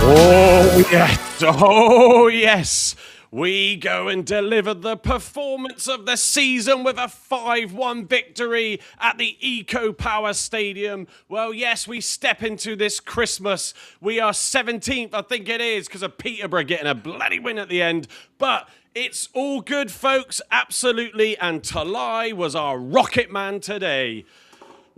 Oh, yes. Oh, yes. We go and deliver the performance of the season with a 5-1 victory at the Eco Power Stadium. Well, yes, we step into this Christmas. We are 17th, I think it is, because of Peterborough getting a bloody win at the end. But it's all good, folks, absolutely. And Talai was our rocket man today.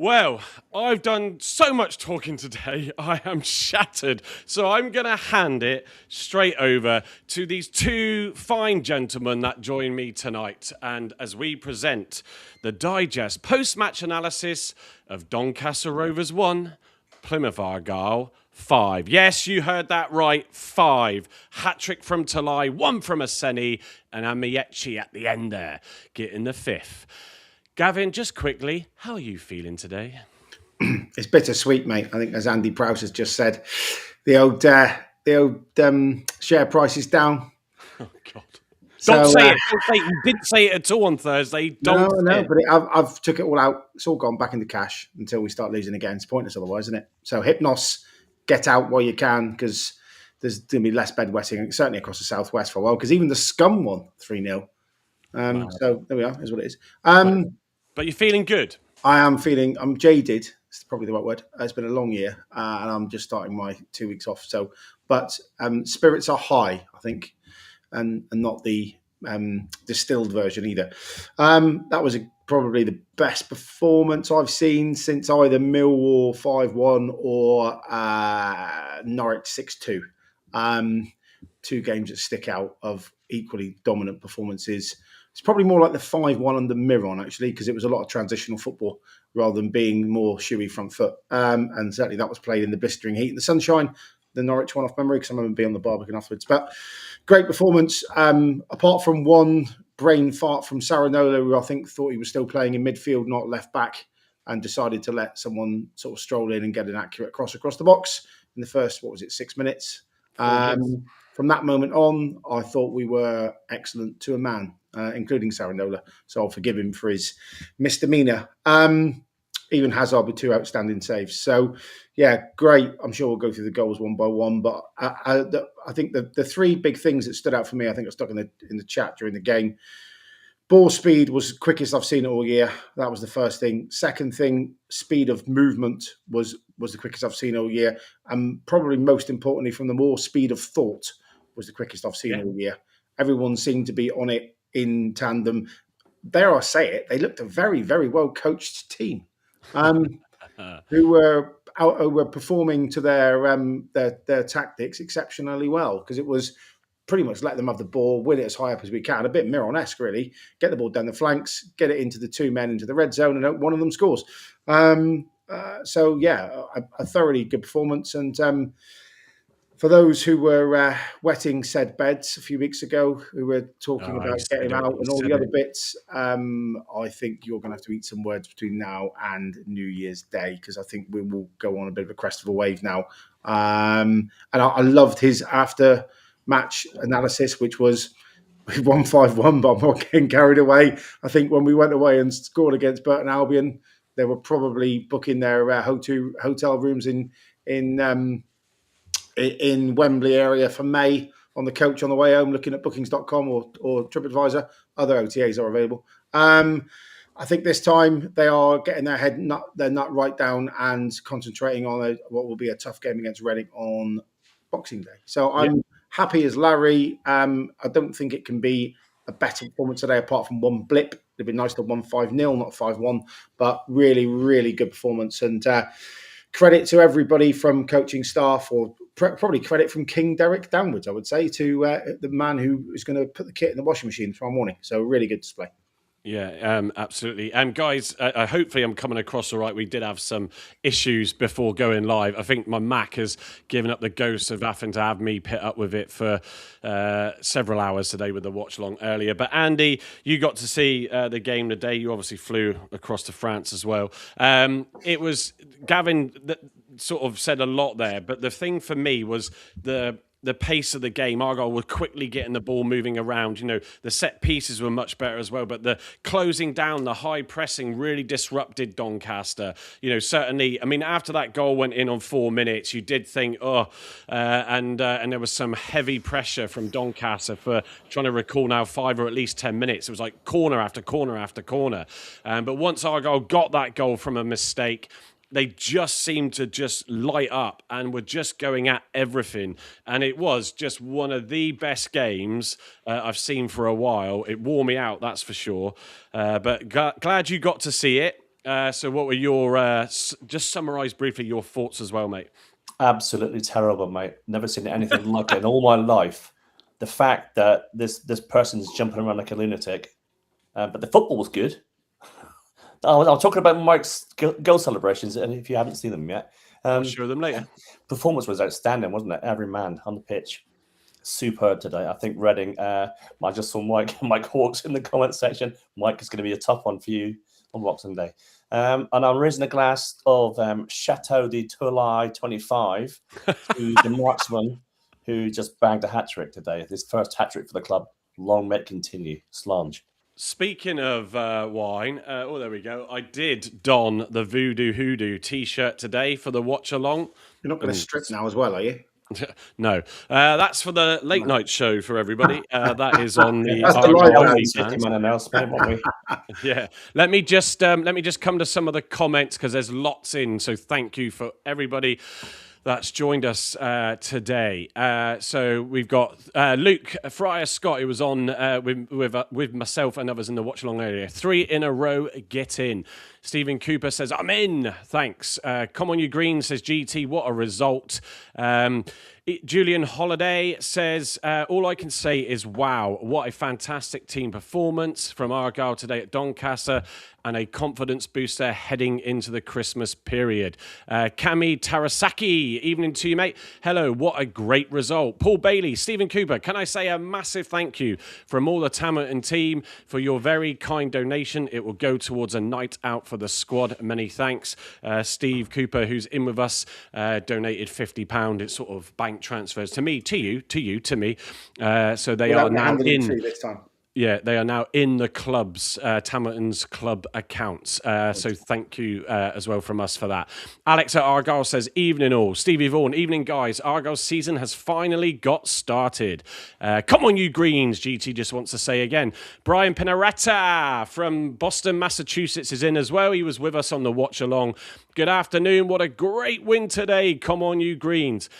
Well, I've done so much talking today, I am shattered. So I'm going to hand it straight over to these two fine gentlemen that join me tonight. And as we present the digest post-match analysis of Doncaster Rovers 1, Plymouth Argyle 5. Yes, you heard that right, 5. Hat-trick from Talai, 1 from Aseni, and Amiechi at the end there, getting the 5th. Gavin, just quickly, how are you feeling today? It's bittersweet, mate. I think, as Andy Prowse has just said, the old share price is down. Oh God! Don't say it. Don't say it. You didn't say it at all on Thursday. Don't. No. But I've took it all out. It's all gone back into cash until we start losing again. It's pointless otherwise, isn't it? So Hypnos, get out while you can, because there's going to be less bedwetting, certainly across the southwest for a while. Because even the Scum won 3-0. Wow. So there we are. Is what it is. But you're feeling good. I'm jaded. It's probably the right word. It's been a long year, and I'm just starting my 2 weeks off. So, but spirits are high, I think, and not the distilled version either. That was probably the best performance I've seen since either Millwall 5-1 or Norwich 6-2. 2 games that stick out of equally dominant performances. It's probably more like the 5-1 under Miron, actually, because it was a lot of transitional football rather than being more shoey front foot. And certainly that was played in the blistering heat and the sunshine. The Norwich one off memory, because I remember being on the Barbican afterwards. But great performance. Apart from one brain fart from Saranola, who I think thought he was still playing in midfield, not left back, and decided to let someone sort of stroll in and get an accurate cross across the box in the first, 6 minutes. From that moment on, I thought we were excellent to a man, including Saranola. So I'll forgive him for his misdemeanour. Even Hazard with 2 outstanding saves. So, yeah, great. I'm sure we'll go through the goals one by one. But I think the 3 big things that stood out for me, I think I stuck in the chat during the game. Ball speed was the quickest I've seen it all year. That was the first thing. Second thing, speed of movement was the quickest I've seen all year. And probably most importantly from them all, speed of thought was the quickest I've seen all year. Everyone seemed to be on it in tandem. Dare I say it, they looked a very, very well coached team who were performing to their tactics exceptionally well, because it was pretty much let them have the ball, win it as high up as we can, a bit Miron-esque really, get the ball down the flanks, get it into the 2 men into the red zone, and hope one of them scores. So yeah, a thoroughly good performance. And for those who were wetting said beds a few weeks ago, who were talking about getting out and all the other bits, I think you're going to have to eat some words between now and New Year's Day, because I think we will go on a bit of a crest of a wave now. And I loved his after-match analysis, which was we won 5-1, but I'm not getting carried away. I think when we went away and scored against Burton Albion, they were probably booking their hotel rooms in Wembley area for May on the coach on the way home, looking at bookings.com or TripAdvisor. Other OTAs are available. I think this time they are getting their nut right down and concentrating on what will be a tough game against Reading on Boxing Day. So I'm happy as Larry. I don't think it can be a better performance today apart from one blip. It'd be nice to 1-5-0, not 5-1, but really, really good performance. And credit to everybody from coaching staff, or probably credit from King Derek downwards, I would say, to the man who is going to put the kit in the washing machine tomorrow morning. So really good display. Yeah, absolutely. Guys, hopefully I'm coming across all right. We did have some issues before going live. I think my Mac has given up the ghost of having to have me pit up with it for several hours today with the watch long earlier. But Andy, you got to see the game today. You obviously flew across to France as well. It was Gavin that sort of said a lot there, but the thing for me was the the pace of the game. Argyle were quickly getting the ball moving around. The set pieces were much better as well, but the closing down, the high pressing really disrupted Doncaster. Certainly, I mean, after that goal went in on 4 minutes, you did think, and there was some heavy pressure from Doncaster for trying to recall now 5 or at least 10 minutes. It was like corner after corner after corner. But once Argyle got that goal from a mistake, they just seemed to just light up and were just going at everything. And it was just one of the best games I've seen for a while. It wore me out, that's for sure. But glad you got to see it. So what were your, just summarise briefly your thoughts as well, mate? Absolutely terrible, mate. Never seen anything like it in all my life. The fact that this person's jumping around like a lunatic, but the football was good. I'm talking about Mike's goal celebrations, and if you haven't seen them yet, I'll show them later. Performance was outstanding, wasn't it? Every man on the pitch, superb today. I think Reading. I just saw Mike Hawks in the comment section. Mike is going to be a tough one for you on Boxing Day. And I'm raising a glass of Chateau de Toulai 25 to the marksman who just bagged a hat trick today. His first hat trick for the club. Long may it continue. Slange. Speaking of wine, there we go. I did don the Voodoo Hoodoo T-shirt today for the watch along. You're not going to strip now as well, are you? No, that's for the late night show for everybody. That is on the. Yeah, let me just come to some of the comments because there's lots in. So thank you for everybody that's joined us today. So we've got Luke Fryer Scott, who was on with myself and others in the watch along area. 3 in a row, get in. Stephen Cooper says, I'm in. Thanks. Come on, you green, says GT. What a result. Julian Holiday says, all I can say is, wow, what a fantastic team performance from Argyle today at Doncaster and a confidence booster heading into the Christmas period. Kami Tarasaki, evening to you, mate. Hello, what a great result. Paul Bailey, Stephen Cooper, can I say a massive thank you from all the Tamerton team for your very kind donation. It will go towards a night out for the squad. Many thanks. Steve Cooper, who's in with us, donated £50. It's sort of bank transfers to me, to you, to me. So they are now in. This time. Yeah, they are now in the club's, Tamerton's club accounts. So thank you as well from us for that. Alex at Argyle says, evening all. Stevie Vaughan, evening guys. Argyle's season has finally got started. Come on, you Greens, GT just wants to say again. Brian Pinaretta from Boston, Massachusetts is in as well. He was with us on the watch along. Good afternoon. What a great win today. Come on, you Greens.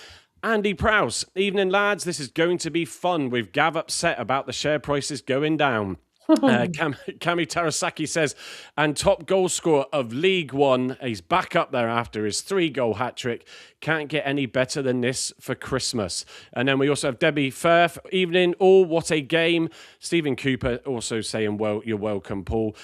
Andy Prowse, evening lads, this is going to be fun with Gav upset about the share prices going down. Kami Tarasaki says, and top goal scorer of League One, he's back up there after his 3-goal hat-trick. Can't get any better than this for Christmas. And then we also have Debbie Firth, evening all, what a game. Stephen Cooper also saying, well, you're welcome, Paul.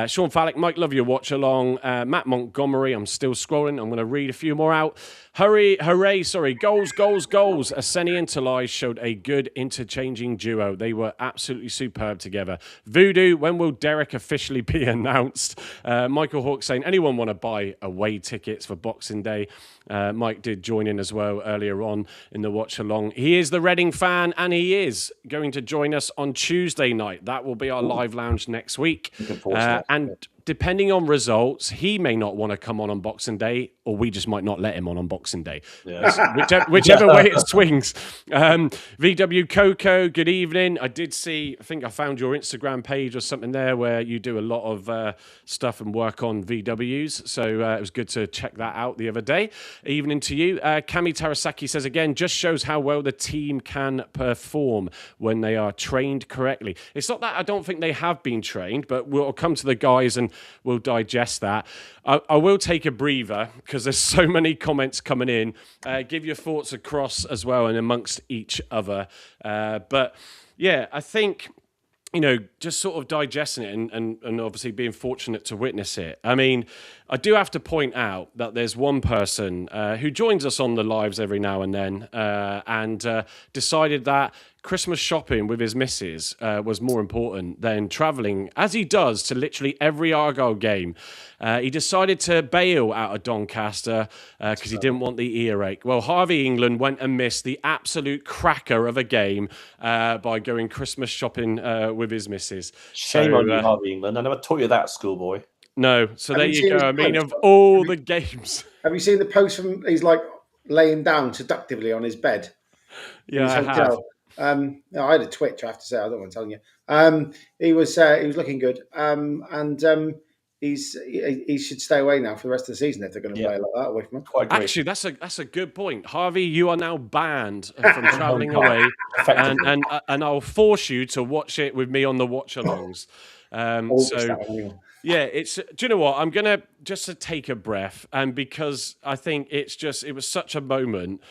Sean Fallick, Mike, love your watch along. Matt Montgomery, I'm still scrolling. I'm going to read a few more out. Hooray, goals. Aseni and Talai showed a good interchanging duo. They were absolutely superb together. Voodoo, when will Derek officially be announced? Michael Hawke saying, anyone want to buy away tickets for Boxing Day? Mike did join in as well earlier on in the watch along. He is the Reading fan and he is going to join us on Tuesday night. That will be our live lounge next week. And depending on results, he may not want to come on Boxing Day, or we just might not let him on Boxing Day. Yes. Whichever way it swings. VW Coco, good evening. I did see, I think I found your Instagram page or something there where you do a lot of stuff and work on VWs. So it was good to check that out the other day. Evening to you. Kami Tarasaki says again, just shows how well the team can perform when they are trained correctly. It's not that I don't think they have been trained, but we'll come to the guys and we'll digest that. I will take a breather because there's so many comments coming in. Give your thoughts across as well and amongst each other. But yeah, I think, just sort of digesting it and obviously being fortunate to witness it. I mean, I do have to point out that there's one person who joins us on the lives every now and then and decided that Christmas shopping with his missus was more important than travelling, as he does, to literally every Argyle game. He decided to bail out of Doncaster because he didn't want the earache. Well, Harvey England went and missed the absolute cracker of a game by going Christmas shopping with his missus. Shame on you, Harvey England. I never taught you that, schoolboy. No, so there you go. I mean, of all the games. Have you seen the post from, he's like laying down seductively on his bed? Yeah, I have. No, I had a twitch, I have to say. I don't want to tell you. He was looking good, and he should stay away now for the rest of the season if they're going to play like that away from him. Actually, that's a good point, Harvey. You are now banned from travelling away, and I'll force you to watch it with me on the watch-alongs. Yeah, do you know what? I'm gonna just to take a breath, and because I think it was such a moment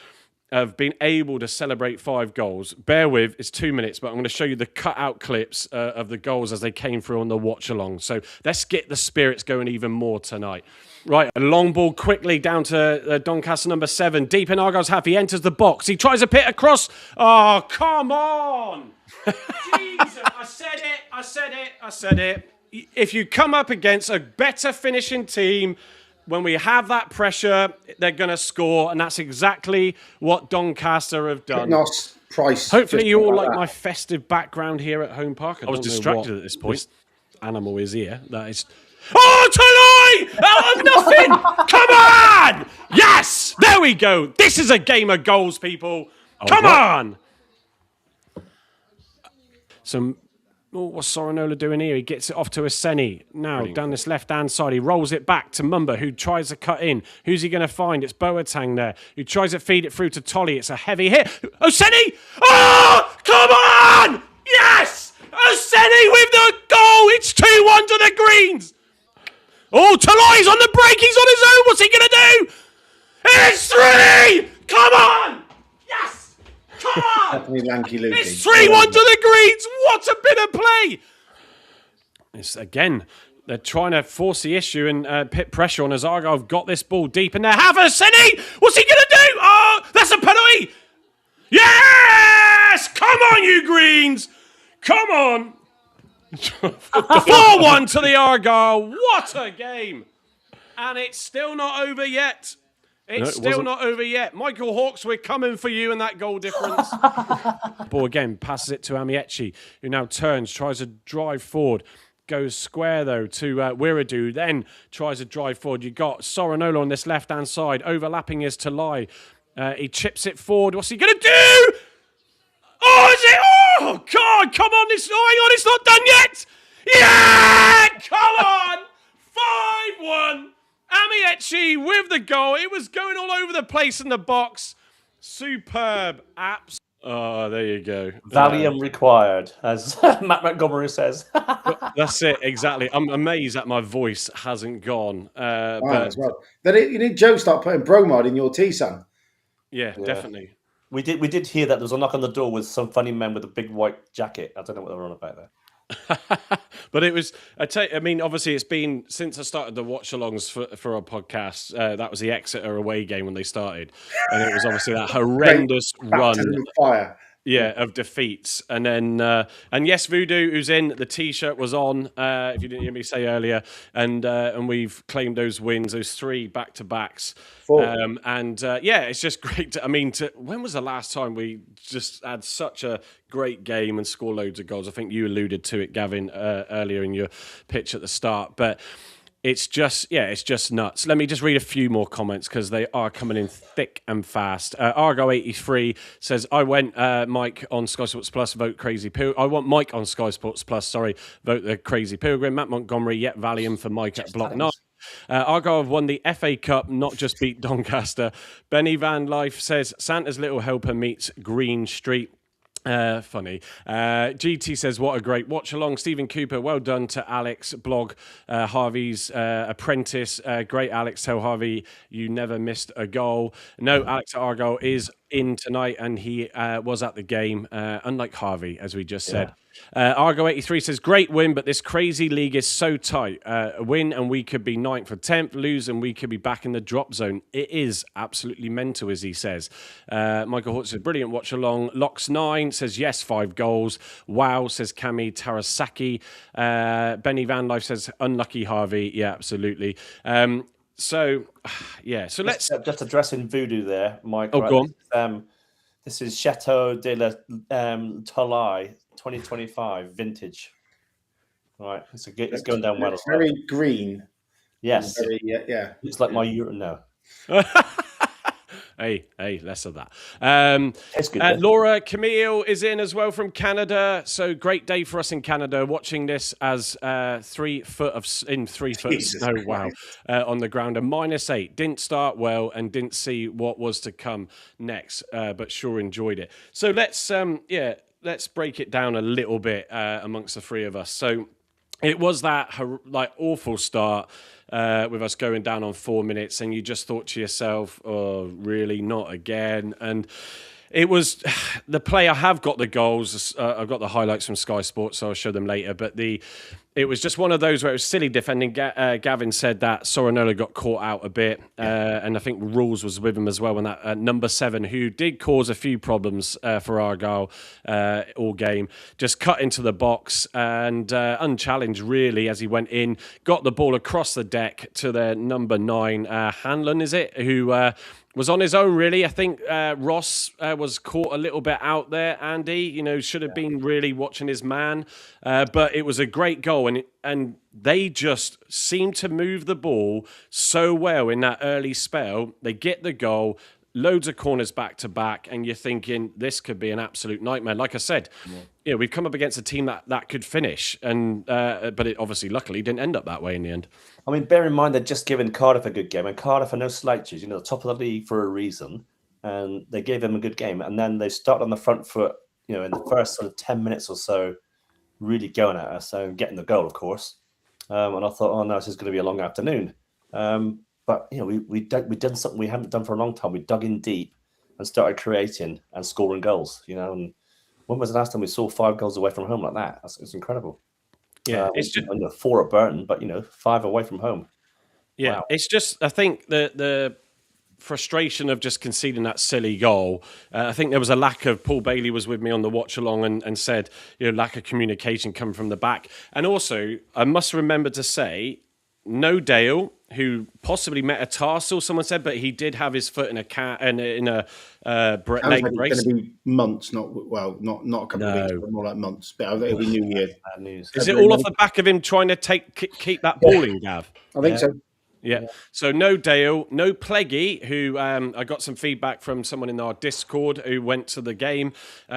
of being able to celebrate 5 goals. Bear with, it's 2 minutes, but I'm going to show you the cut-out clips of the goals as they came through on the watch-along. So let's get the spirits going even more tonight. Right, a long ball quickly down to Doncaster number 7. Deep in Argyle's half, he enters the box. He tries a pit across. Oh, come on! Jesus, I said it. If you come up against a better finishing team, when we have that pressure, they're going to score, and that's exactly what Doncaster have done. Price. Hopefully you all like my festive background here at Home Park. I was distracted at this point. Animal is here. That is... Oh, Toloi! Out of nothing! Come on! Yes! There we go. This is a game of goals, people. Come on! What's Sorinola doing here? He gets it off to Aseni. Now, down this left-hand side, he rolls it back to Mumba, who tries to cut in. Who's he going to find? It's Boateng there, who tries to feed it through to Tolly. It's a heavy hit. Aseni! Oh, come on! Yes! Aseni with the goal! It's 2-1 to the Greens! Oh, Tolly's on the break. He's on his own. What's he going to do? It's 3! Come on! Yes! Come on! It's 3-1 to the Greens. What a bit of play! It's again, they're trying to force the issue and put pressure on as Argyle have got this ball deep in their half. Aseni! What's he going to do? Oh, that's a penalty! Yes! Come on, you Greens! Come on! 4-1 to the Argyle. What a game! And it's still not over yet. It's still not over yet. Michael Hawkes, we're coming for you in that goal difference. Ball again, passes it to Amiechi, who now turns, tries to drive forward. Goes square, though, to Wiradu. Then tries to drive forward. You got Sorinola on this left-hand side. Overlapping is Talai. He chips it forward. What's he going to do? Oh, is it? Oh, God, come on. Hang on, it's not done yet. Yeah, come on. 5-1. Amiechi with the goal. It was going all over the place in the box. Superb. Oh, there you go. Valium required, as Matt Montgomery says. That's it, exactly. I'm amazed that my voice hasn't gone. As well. You need Joe start putting bromide in your tea, son. Yeah, definitely. We did hear that there was a knock on the door with some funny men with a big white jacket. I don't know what they were on about there. But it was, I mean, obviously it's been since I started the watch-alongs for our podcast. That was the Exeter away game when they started, and it was obviously that horrendous run. Fire. Yeah, of defeats. And then, and yes, Voodoo, who's in, the T-shirt was on, if you didn't hear me say earlier. And we've claimed those wins, those 3 back-to-backs. 4. Yeah, it's just great. When was the last time we just had such a great game and score loads of goals? I think you alluded to it, Gavin, earlier in your pitch at the start. But it's just nuts. Let me just read a few more comments because they are coming in thick and fast. Argo83 says, I went Mike on Sky Sports Plus, vote Crazy Pilgrim. I want Mike on Sky Sports Plus, sorry, vote the Crazy Pilgrim. Matt Montgomery, yet Valium for Mike at Block 9. Argyle have won the FA Cup, not just beat Doncaster. Benny Van Life says, Santa's Little Helper meets Green Street. Funny. GT says, what a great watch along. Stephen Cooper, well done to Alex. Blog, Harvey's apprentice. Great, Alex. Tell Harvey you never missed a goal. No, Alex at Argyle is in tonight, and he was at the game, unlike Harvey, as we just said. Argo 83 says, great win, but this crazy league is so tight. A win and we could be 9th or 10th, lose and we could be back in the drop zone. It is absolutely mental, as he says. Michael Hort says, brilliant watch along. Locks9 says, yes, 5 goals. Wow, says Kami Tarasaki. Benny Van Life says, unlucky Harvey. Yeah, absolutely. So let's just addressing voodoo there, Mike. Oh, right? go on. This is Chateau de la Tolai 2025 vintage. Right, it's going down well. It's very green. Yes. Very, yeah. It's like my urine now. Hey, less of that. It's good. Laura Camille is in as well from Canada. So great day for us in Canada. Watching this as 3 foot of snow. Wow, on the ground, and -8. Didn't start well and didn't see what was to come next, but sure enjoyed it. So let's break it down a little bit amongst the 3 of us. So it was that awful start. With us going down on 4 minutes, and you just thought to yourself, oh, really, not again? And it was the play. I have got the goals. I've got the highlights from Sky Sports, so I'll show them later. But it was just one of those where it was silly defending. Gavin said that Sorinola got caught out a bit, and I think Rules was with him as well. When that number 7, who did cause a few problems for Argyle all game, just cut into the box and unchallenged really as he went in, got the ball across the deck to their number 9, Hanlon, is it, who was on his own, really. I think Ross was caught a little bit out there, Andy. Should have been really watching his man. But it was a great goal, and they just seemed to move the ball so well in that early spell. They get the goal, loads of corners back to back, and you're thinking this could be an absolute nightmare. Like I said, we've come up against a team that could finish, and but it obviously, luckily, didn't end up that way in the end. I mean, bear in mind they'd just given Cardiff a good game, and Cardiff are no slouches, the top of the league for a reason, and they gave them a good game, and then they started on the front foot, in the first sort of 10 minutes or so, really going at us and getting the goal, of course. And I thought, oh no, this is going to be a long afternoon. But we've done something we haven't done for a long time. We dug in deep and started creating and scoring goals. And when was the last time we saw 5 goals away from home like that? It's incredible. Yeah, it's just 4 at Burton, but 5 away from home. Yeah, wow. It's just, I think the frustration of just conceding that silly goal. I think there was a lack of. Paul Bailey was with me on the watch along and said, lack of communication coming from the back. And also, I must remember to say, no Dale, who possibly met a tarsal, someone said, but he did have his foot in a leg brace. It's going to be months, not a couple of weeks, but more like months. But it'll be New Year. Bad news. Is it all off the back of him trying to keep that ball in, Gav? I think so. Yeah. So no Dale, no Pleggy, who I got some feedback from someone in our Discord who went to the game.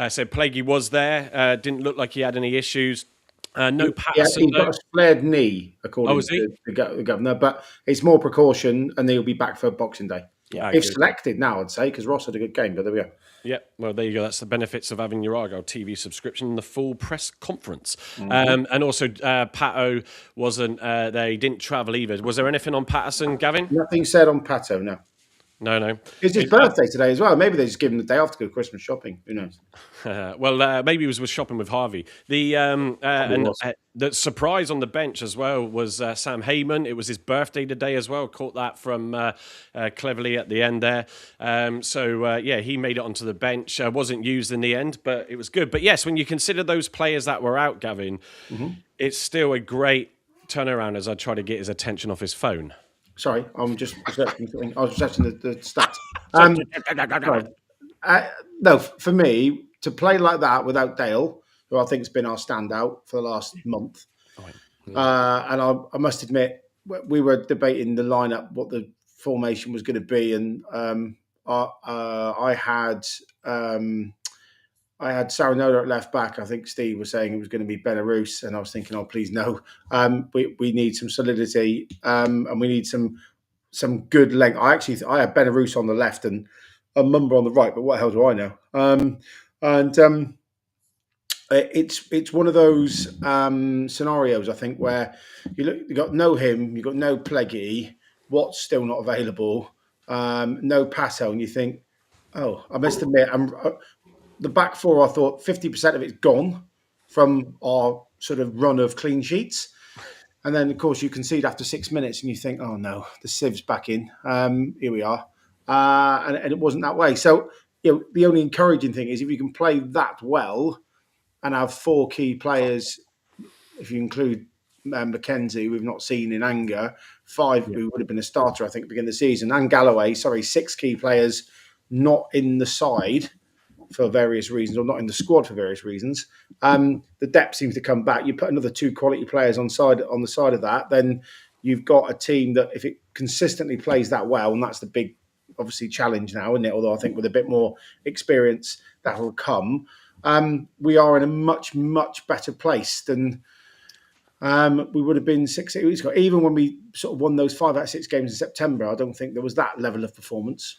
Said Pleggy was there. Didn't look like he had any issues. No Patterson. He's got a flared knee, according to the governor, but it's more precaution, and he'll be back for Boxing Day. Yeah, if selected now, I'd say, because Ross had a good game, but there we go. Yeah, well, there you go. That's the benefits of having your Argyle TV subscription and the full press conference. Mm-hmm. And also, Pato wasn't there. He didn't travel either. Was there anything on Patterson, Gavin? Nothing said on Pato, no. No. It's his birthday today as well. Maybe they just give him the day off to go Christmas shopping. Who knows? Well, maybe he was shopping with Harvey. The surprise on the bench as well was Sam Heyman. It was his birthday today as well. Caught that from Cleverly at the end there. He made it onto the bench. Wasn't used in the end, but it was good. But yes, when you consider those players that were out, Gavin, it's still a great turnaround as I try to get his attention off his phone. Sorry, I'm just researching something. I was researching the stats. No, for me, to play like that without Dale, who I think has been our standout for the last month, and I must admit, we were debating the lineup, what the formation was going to be, and I had Saranola at left back. I think Steve was saying it was going to be Belarus, and I was thinking, oh, please no. We need some solidity, and we need some good length. I had Belarus on the left and a Mumba on the right, but what the hell do I know? It's one of those scenarios, I think, where you got no him, you got no Pleggy, Watt's still not available, no Pato, and you think, Oh, I must admit, the back four. I thought 50% of it's gone from our sort of run of clean sheets, and then of course you concede after 6 minutes, and you think, oh no, the sieve's back in. Here we are, and it wasn't that way. So the only encouraging thing is if you can play that well and have four key players, if you include Mackenzie, we've not seen in anger, five who would have been a starter, I think, at the beginning of the season, and Galloway, six key players not in the side for various reasons, or not in the squad for various reasons. The depth seems to come back. You put another two quality players on the side of that, then you've got a team that, if it consistently plays that well, and that's the big, obviously, challenge now, isn't it? Although I think with a bit more experience, that will come. We are in a much, much better place than we would have been 6 weeks ago. Even when we sort of won those 5 out of 6 games in September, I don't think there was that level of performance.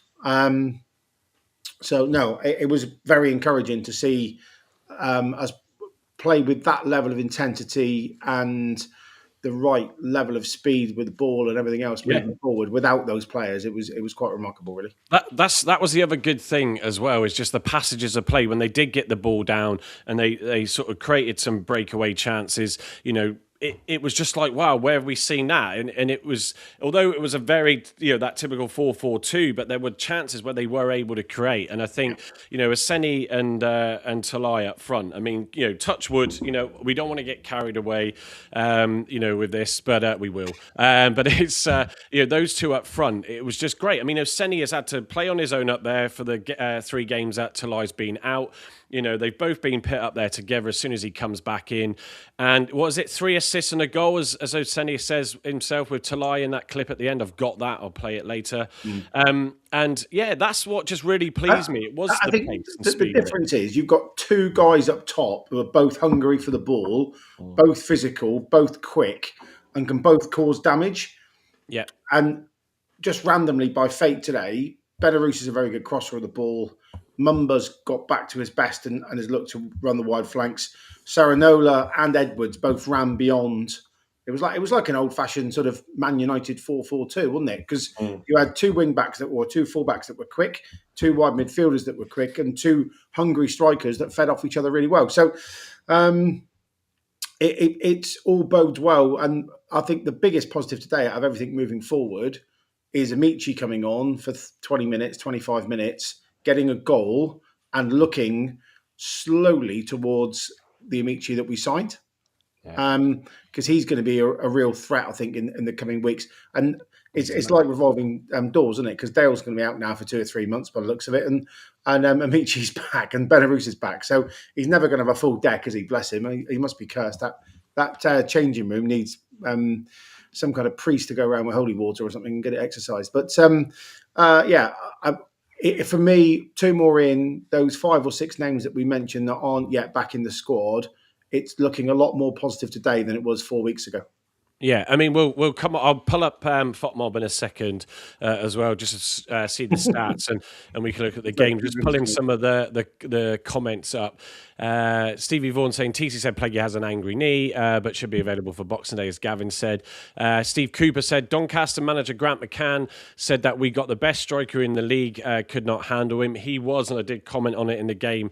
So no, it was very encouraging to see us play with that level of intensity and the right level of speed with the ball and everything else moving forward without those players. It was quite remarkable, really. That was the other good thing as well, is just the passages of play when they did get the ball down and they sort of created some breakaway chances. It was just like, wow, where have we seen that? And it was, although it was a very, that typical 4-4-2, but there were chances where they were able to create. And I think, Aseni and Talai up front, I mean, touch wood, we don't want to get carried away, with this, but we will. But it's, those two up front, it was just great. I mean, Aseni has had to play on his own up there for the 3 games that Talai's been out. They've both been put up there together as soon as he comes back in. And what was it, 3 assists and a goal, as Oseni says himself with Talai in that clip at the end. I've got that. I'll play it later. And yeah, that's what just really pleased me. It was I think the difference is you've got 2 guys up top who are both hungry for the ball, both physical, both quick, and can both cause damage. Yeah. And just randomly, by fate today, Belarus is a very good crosser of the ball. Mumba's got back to his best and has looked to run the wide flanks. Saranola and Edwards both ran beyond. It was like an old-fashioned sort of Man United 4-4-2, wasn't it? Because you had 2 wing-backs that were 2 full-backs that were quick, 2 wide midfielders that were quick, and 2 hungry strikers that fed off each other really well. So it's all bodes well. And I think the biggest positive today out of everything moving forward is Amici coming on for 20 minutes, 25 minutes, getting a goal and looking slowly towards the Amici that we signed. Because he's going to be a real threat, I think, in the coming weeks. And it's like revolving doors, isn't it? Because Dale's going to be out now for 2 or 3 months by the looks of it. And Amici's back and Belarus is back. So he's never going to have a full deck, is he? Bless him. He must be cursed. That changing room needs some kind of priest to go around with holy water or something and get it exercised. But for me, 2 more in, those 5 or 6 names that we mentioned that aren't yet back in the squad, it's looking a lot more positive today than it was 4 weeks ago. Yeah, I mean, we'll come. I'll pull up FOTMob in a second as well, just to see the stats, and we can look at the game. Just pulling some of the comments up. Stevie Vaughan saying TC said Pleggy has an angry knee, but should be available for Boxing Day, as Gavin said. Steve Cooper said Doncaster manager Grant McCann said that we got the best striker in the league, could not handle him. He was, and I did comment on it in the game,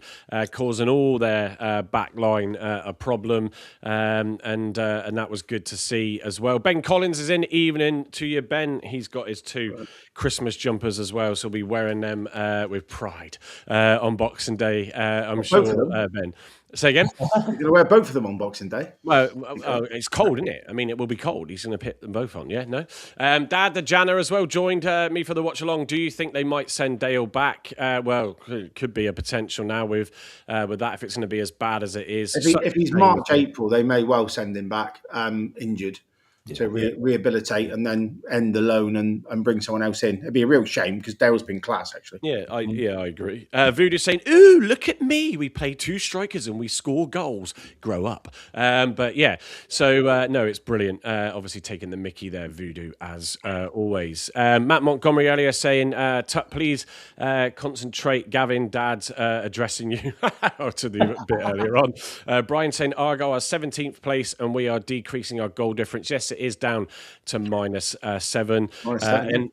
causing all their back line a problem, and that was good to see as well. Ben Collins is in. Evening to you, Ben. He's got his 2 Christmas jumpers as well, so he'll be wearing them with pride on Boxing Day, I'm sure, Ben. Say again? He's going to wear both of them on Boxing Day. Well, it's cold, isn't it? I mean, it will be cold. He's going to put them both on, yeah? No? Dad, the Janner as well, joined me for the watch-along. Do you think they might send Dale back? Well, it could be a potential now with that, if it's going to be as bad as it is. If he's March, April, they may well send him back injured. To rehabilitate and then end the loan and bring someone else in. It'd be a real shame because Dale's been class, actually. Yeah, I agree. Voodoo saying, "Ooh, look at me! We play 2 strikers and we score goals. Grow up." But yeah, so no, it's brilliant. Obviously taking the Mickey there, Voodoo, as always. Matt Montgomery earlier saying, "Tut, please concentrate." Gavin, Dad's addressing you to the bit earlier on. Brian saying, "Argyle are 17th place and we are decreasing our goal difference." Yes, it is down to -7. And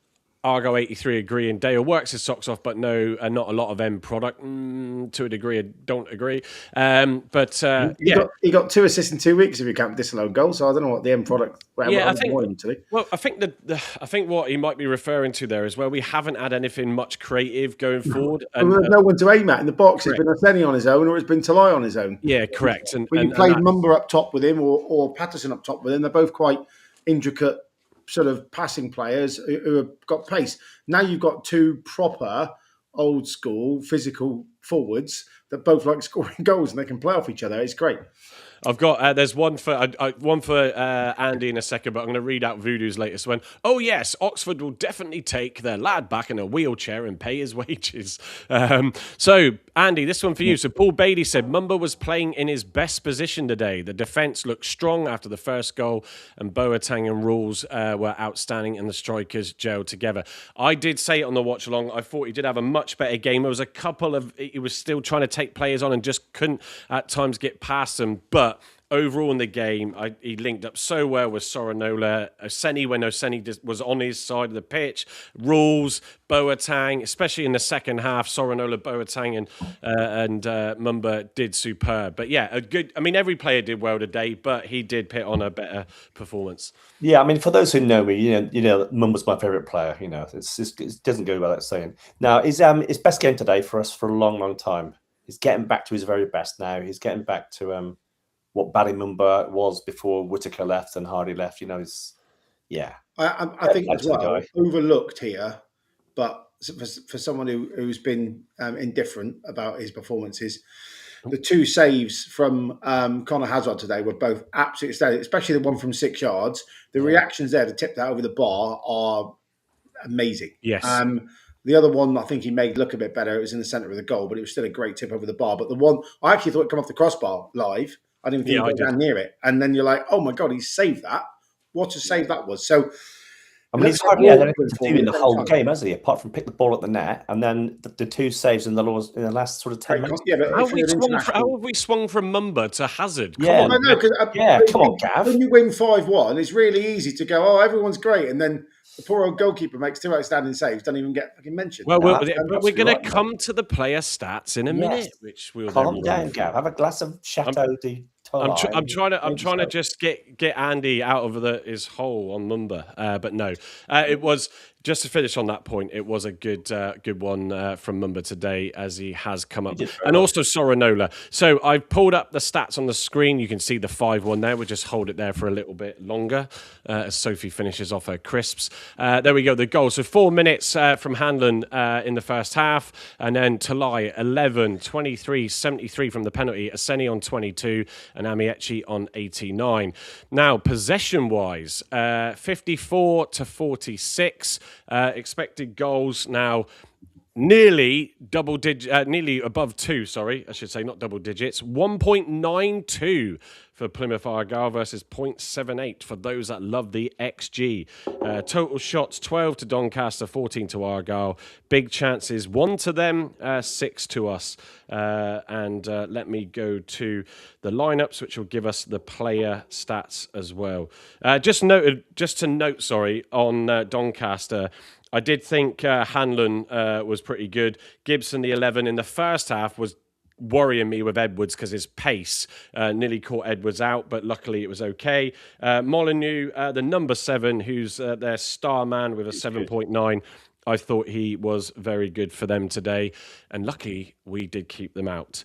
Argyle 83 agree, and Dale works his socks off, but no, not a lot of end product. To a degree, I don't agree. He got 2 assists in 2 weeks if you count this alone goal. So I don't know what the end product. I think what he might be referring to there is where we haven't had anything much creative going forward. And there's no one to aim at in the box. Correct. It's been Aseni on his own, or it's been Talai on his own. Yeah, correct. And when you played Mumba up top with him, or Patterson up top with him, they're both quite intricate sort of passing players who have got pace. Now you've got 2 proper old school physical forwards that both like scoring goals and they can play off each other. It's great. I've got there's one for Andy in a second, but I'm going to read out Voodoo's latest one. Oh yes, Oxford will definitely take their lad back in a wheelchair and pay his wages. So Andy, this one for you. So Paul Bailey said Mumba was playing in his best position today. The defence looked strong after the first goal, and Boateng and Rules were outstanding, and the strikers gelled together. I did say it on the watch along. I thought he did have a much better game. There was a couple of he was still trying to take players on and just couldn't at times get past them, but overall in the game, he linked up so well with Sorinola. Oseni, when Oseni was on his side of the pitch. Rules, Boateng, especially in the second half, Sorinola, Boateng and Mumba did superb. But yeah, every player did well today, but he did put on a better performance. Yeah, I mean, for those who know me, you know, Mumba's my favourite player. You know, it doesn't go without saying. Now, his best game today for us for a long, long time. He's getting back to his very best now. He's getting back to what Mumba was before Whittaker left and Hardy left. You know, I think as well, overlooked here, but for someone who's been indifferent about his performances, the 2 saves from Conor Hazard today were both absolutely stellar, especially the one from 6 yards. The reactions there to tip that over the bar are amazing. Yes. The other one, I think he made look a bit better. It was in the centre of the goal, but it was still a great tip over the bar. But the one, I actually thought it come off the crossbar live. I didn't think he got down near it. And then you're like, oh my God, he saved that. What a save that was. So, I mean, he's hardly had anything to do in the whole game, has he? Apart from pick the ball at the net and then the 2 saves in the last sort of 10 minutes. Yeah, but how have we swung from Mumba to Hazard? Come on, Gav. When you win 5-1, it's really easy to go, oh, everyone's great. And then the poor old goalkeeper makes 2 outstanding saves, don't even get fucking mentioned. Well, we're going to come to the player stats in a minute, which we'll calm down, Gav. Have a glass of Chateau de Tollai. I'm trying to just get Andy out of his hole on Mumba, but no, it was. Just to finish on that point, it was a good one from Mumba today, as he has come up. And also Sorinola. So I've pulled up the stats on the screen. You can see the 5-1 there. We'll just hold it there for a little bit longer as Sophie finishes off her crisps. There we go, the goal. So 4 minutes from Hanlon in the first half. And then Talai, 11, 23, 73 from the penalty. Aseni on 22 and Amiechi on 89. Now, possession-wise, 54 to 46. Expected goals now nearly nearly above 2, sorry, I should say, not double digits. 1.92 for Plymouth Argyle versus 0.78 for those that love the XG. Total shots, 12 to Doncaster, 14 to Argyle. Big chances, 1 to them, 6 to us. And let me go to the lineups, which will give us the player stats as well. Just to note, on Doncaster, I did think Hanlon was pretty good. Gibson, the 11 in the first half, was worrying me with Edwards because his pace nearly caught Edwards out, but luckily it was okay. Molyneux, the number 7, who's their star man with a 7.9. I thought he was very good for them today, and lucky we did keep them out.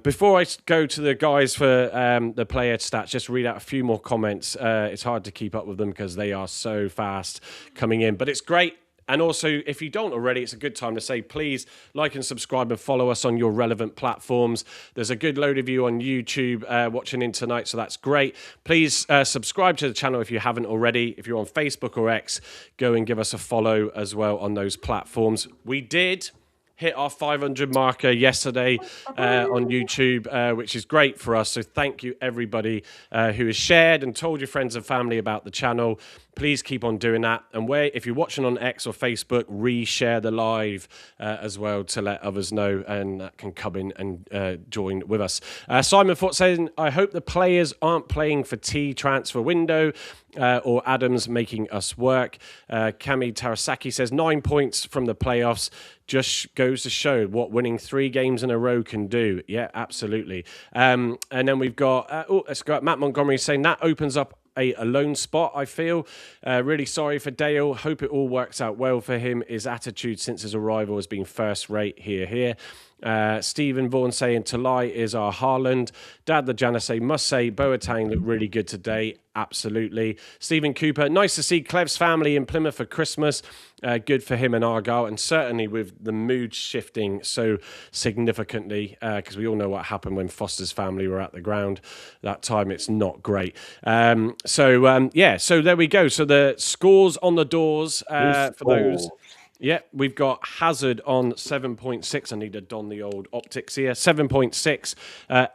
Before I go to the guys for the player stats, just read out a few more comments. It's hard to keep up with them because they are so fast coming in, but it's great. And also, if you don't already, it's a good time to say, please like and subscribe and follow us on your relevant platforms. There's a good load of you on YouTube watching in tonight, so that's great. Please subscribe to the channel if you haven't already. If you're on Facebook or X, go and give us a follow as well on those platforms. We did hit our 500 marker yesterday on YouTube, which is great for us. So thank you, everybody who has shared and told your friends and family about the channel. please keep on doing that. And if you're watching on X or Facebook, reshare the live as well to let others know and can come in and join with us. Simon Fort saying, I hope the players aren't playing for T transfer window or Adams making us work. Kami Tarasaki says 9 points from the playoffs just goes to show what winning 3 games in a row can do. Yeah, absolutely. And then we've got, let's go. Matt Montgomery saying that opens up a lone spot, I feel. Really sorry for Dale. Hope it all works out well for him. His attitude since his arrival has been first rate. Here. Stephen Vaughan saying Talai is our Haaland. Dad the Janissay must say Boateng looked really good today. Absolutely. Stephen Cooper, nice to see Clev's family in Plymouth for Christmas. Good for him and Argyle, and certainly with the mood shifting so significantly, because we all know what happened when Foster's family were at the ground. That time it's not great. So there we go. So the scores on the doors for those. Yeah, we've got Hazard on 7.6. I need to don the old optics here. 7.6.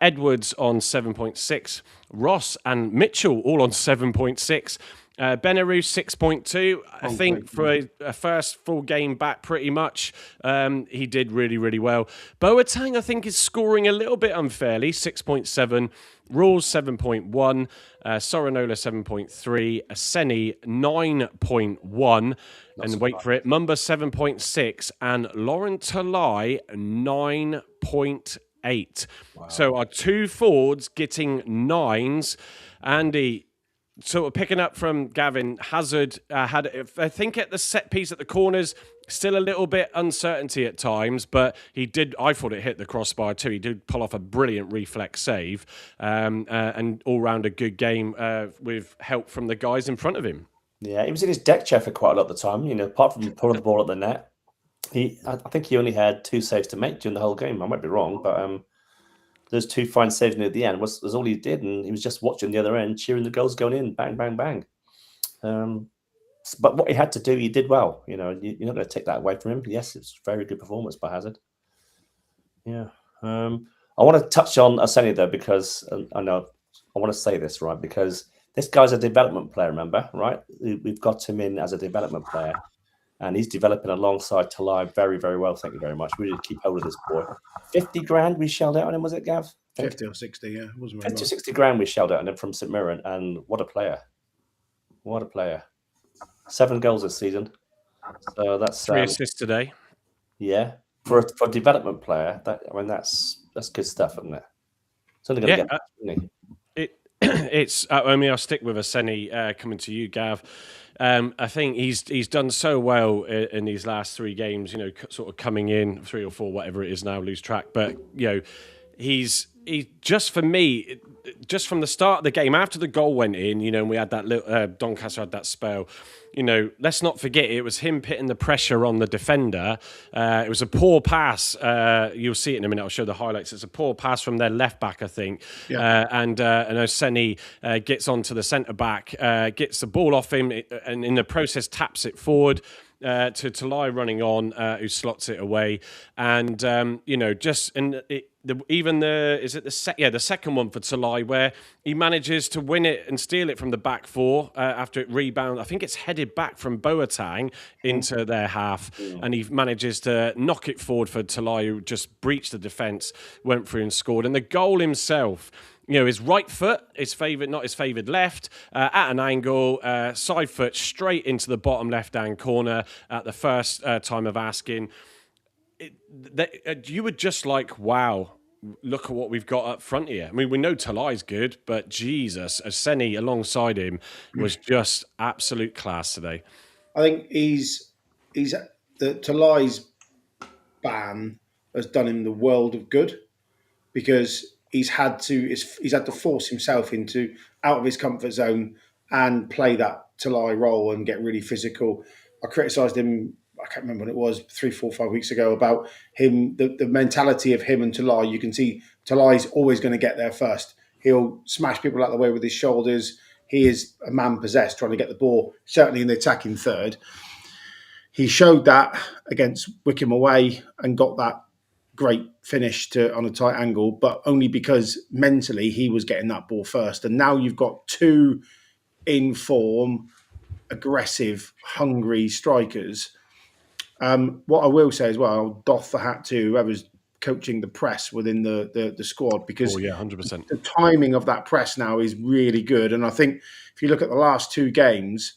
Edwards on 7.6. Ross and Mitchell all on 7.6. Benarou 6.2. I think for a first full game back, pretty much, he did really, really well. Boateng, I think, is scoring a little bit unfairly. 6.7. Rawls 7.1. Sorinola 7.3. Aseni 9.1. And wait for it, Mumba 7.6 and Laurent Talai 9.8. Wow. So our 2 forwards getting 9s. Andy, sort of picking up from Gavin, Hazard had, I think, at the set piece at the corners, still a little bit uncertainty at times, but I thought it hit the crossbar too. He did pull off a brilliant reflex save and all round a good game with help from the guys in front of him. Yeah, he was in his deck chair for quite a lot of the time, apart from pulling the ball at the net. I think he only had 2 saves to make during the whole game. I might be wrong, but those 2 fine saves near the end was all he did, and he was just watching the other end, cheering the goals going in, bang, bang, bang. But what he had to do, he did well. You're not going to take that away from him. Yes, it's a very good performance by Hazard. Yeah. I want to touch on Aseni, though, because I know I want to say this, right, because this guy's a development player, remember, right? We've got him in as a development player, and he's developing alongside Talai very, very well. Thank you very much. We need to keep hold of this boy. 50 grand we shelled out on him, was it, Gav? 50 or 60, yeah. It wasn't 50 or 60 grand we shelled out on him from St Mirren, and what a player. What a player. 7 goals this season. So that's 3 assists today. Yeah. For a development player, that's good stuff, isn't it? It's only going to get I'll stick with Aseni coming to you, Gav. I think he's done so well in these last 3 games, sort of coming in 3 or 4, whatever it is now, lose track. But, he just, for me, just from the start of the game, after the goal went in, and we had that little, Doncaster had that spell, let's not forget it was him putting the pressure on the defender. It was a poor pass. You'll see it in a minute. I'll show the highlights. It's a poor pass from their left back, I think. Yeah. And Oseni gets onto the centre back, gets the ball off him, and in the process taps it forward. To Talai running on, who slots it away, and the second one for Talai where he manages to win it and steal it from the back 4 after it rebound. I think it's headed back from Boateng into their half, and he manages to knock it forward for Talai, who just breached the defence, went through and scored. And the goal himself, his right foot, not his favoured left, at an angle, side foot straight into the bottom left-hand corner at the first time of asking. You were just like, wow, look at what we've got up front here. I mean, we know Talai's good, but Jesus, Aseni alongside him was just absolute class today. I think Talai's ban has done him the world of good, because he's had to force himself out of his comfort zone and play that Talai role and get really physical. I criticised him, I can't remember when it was, 3, 4, 5 weeks ago, about him, the mentality of him and Talai. You can see Talai's always going to get there first. He'll smash people out of the way with his shoulders. He is a man possessed trying to get the ball, certainly in the attacking third. He showed that against Wickham away and got that great finish on a tight angle, but only because mentally he was getting that ball first. And now you've got 2 in form, aggressive, hungry strikers. What I will say as well, I'll doff the hat to whoever's coaching the press within the squad, because 100%. the timing of that press now is really good. And I think if you look at the last 2 games,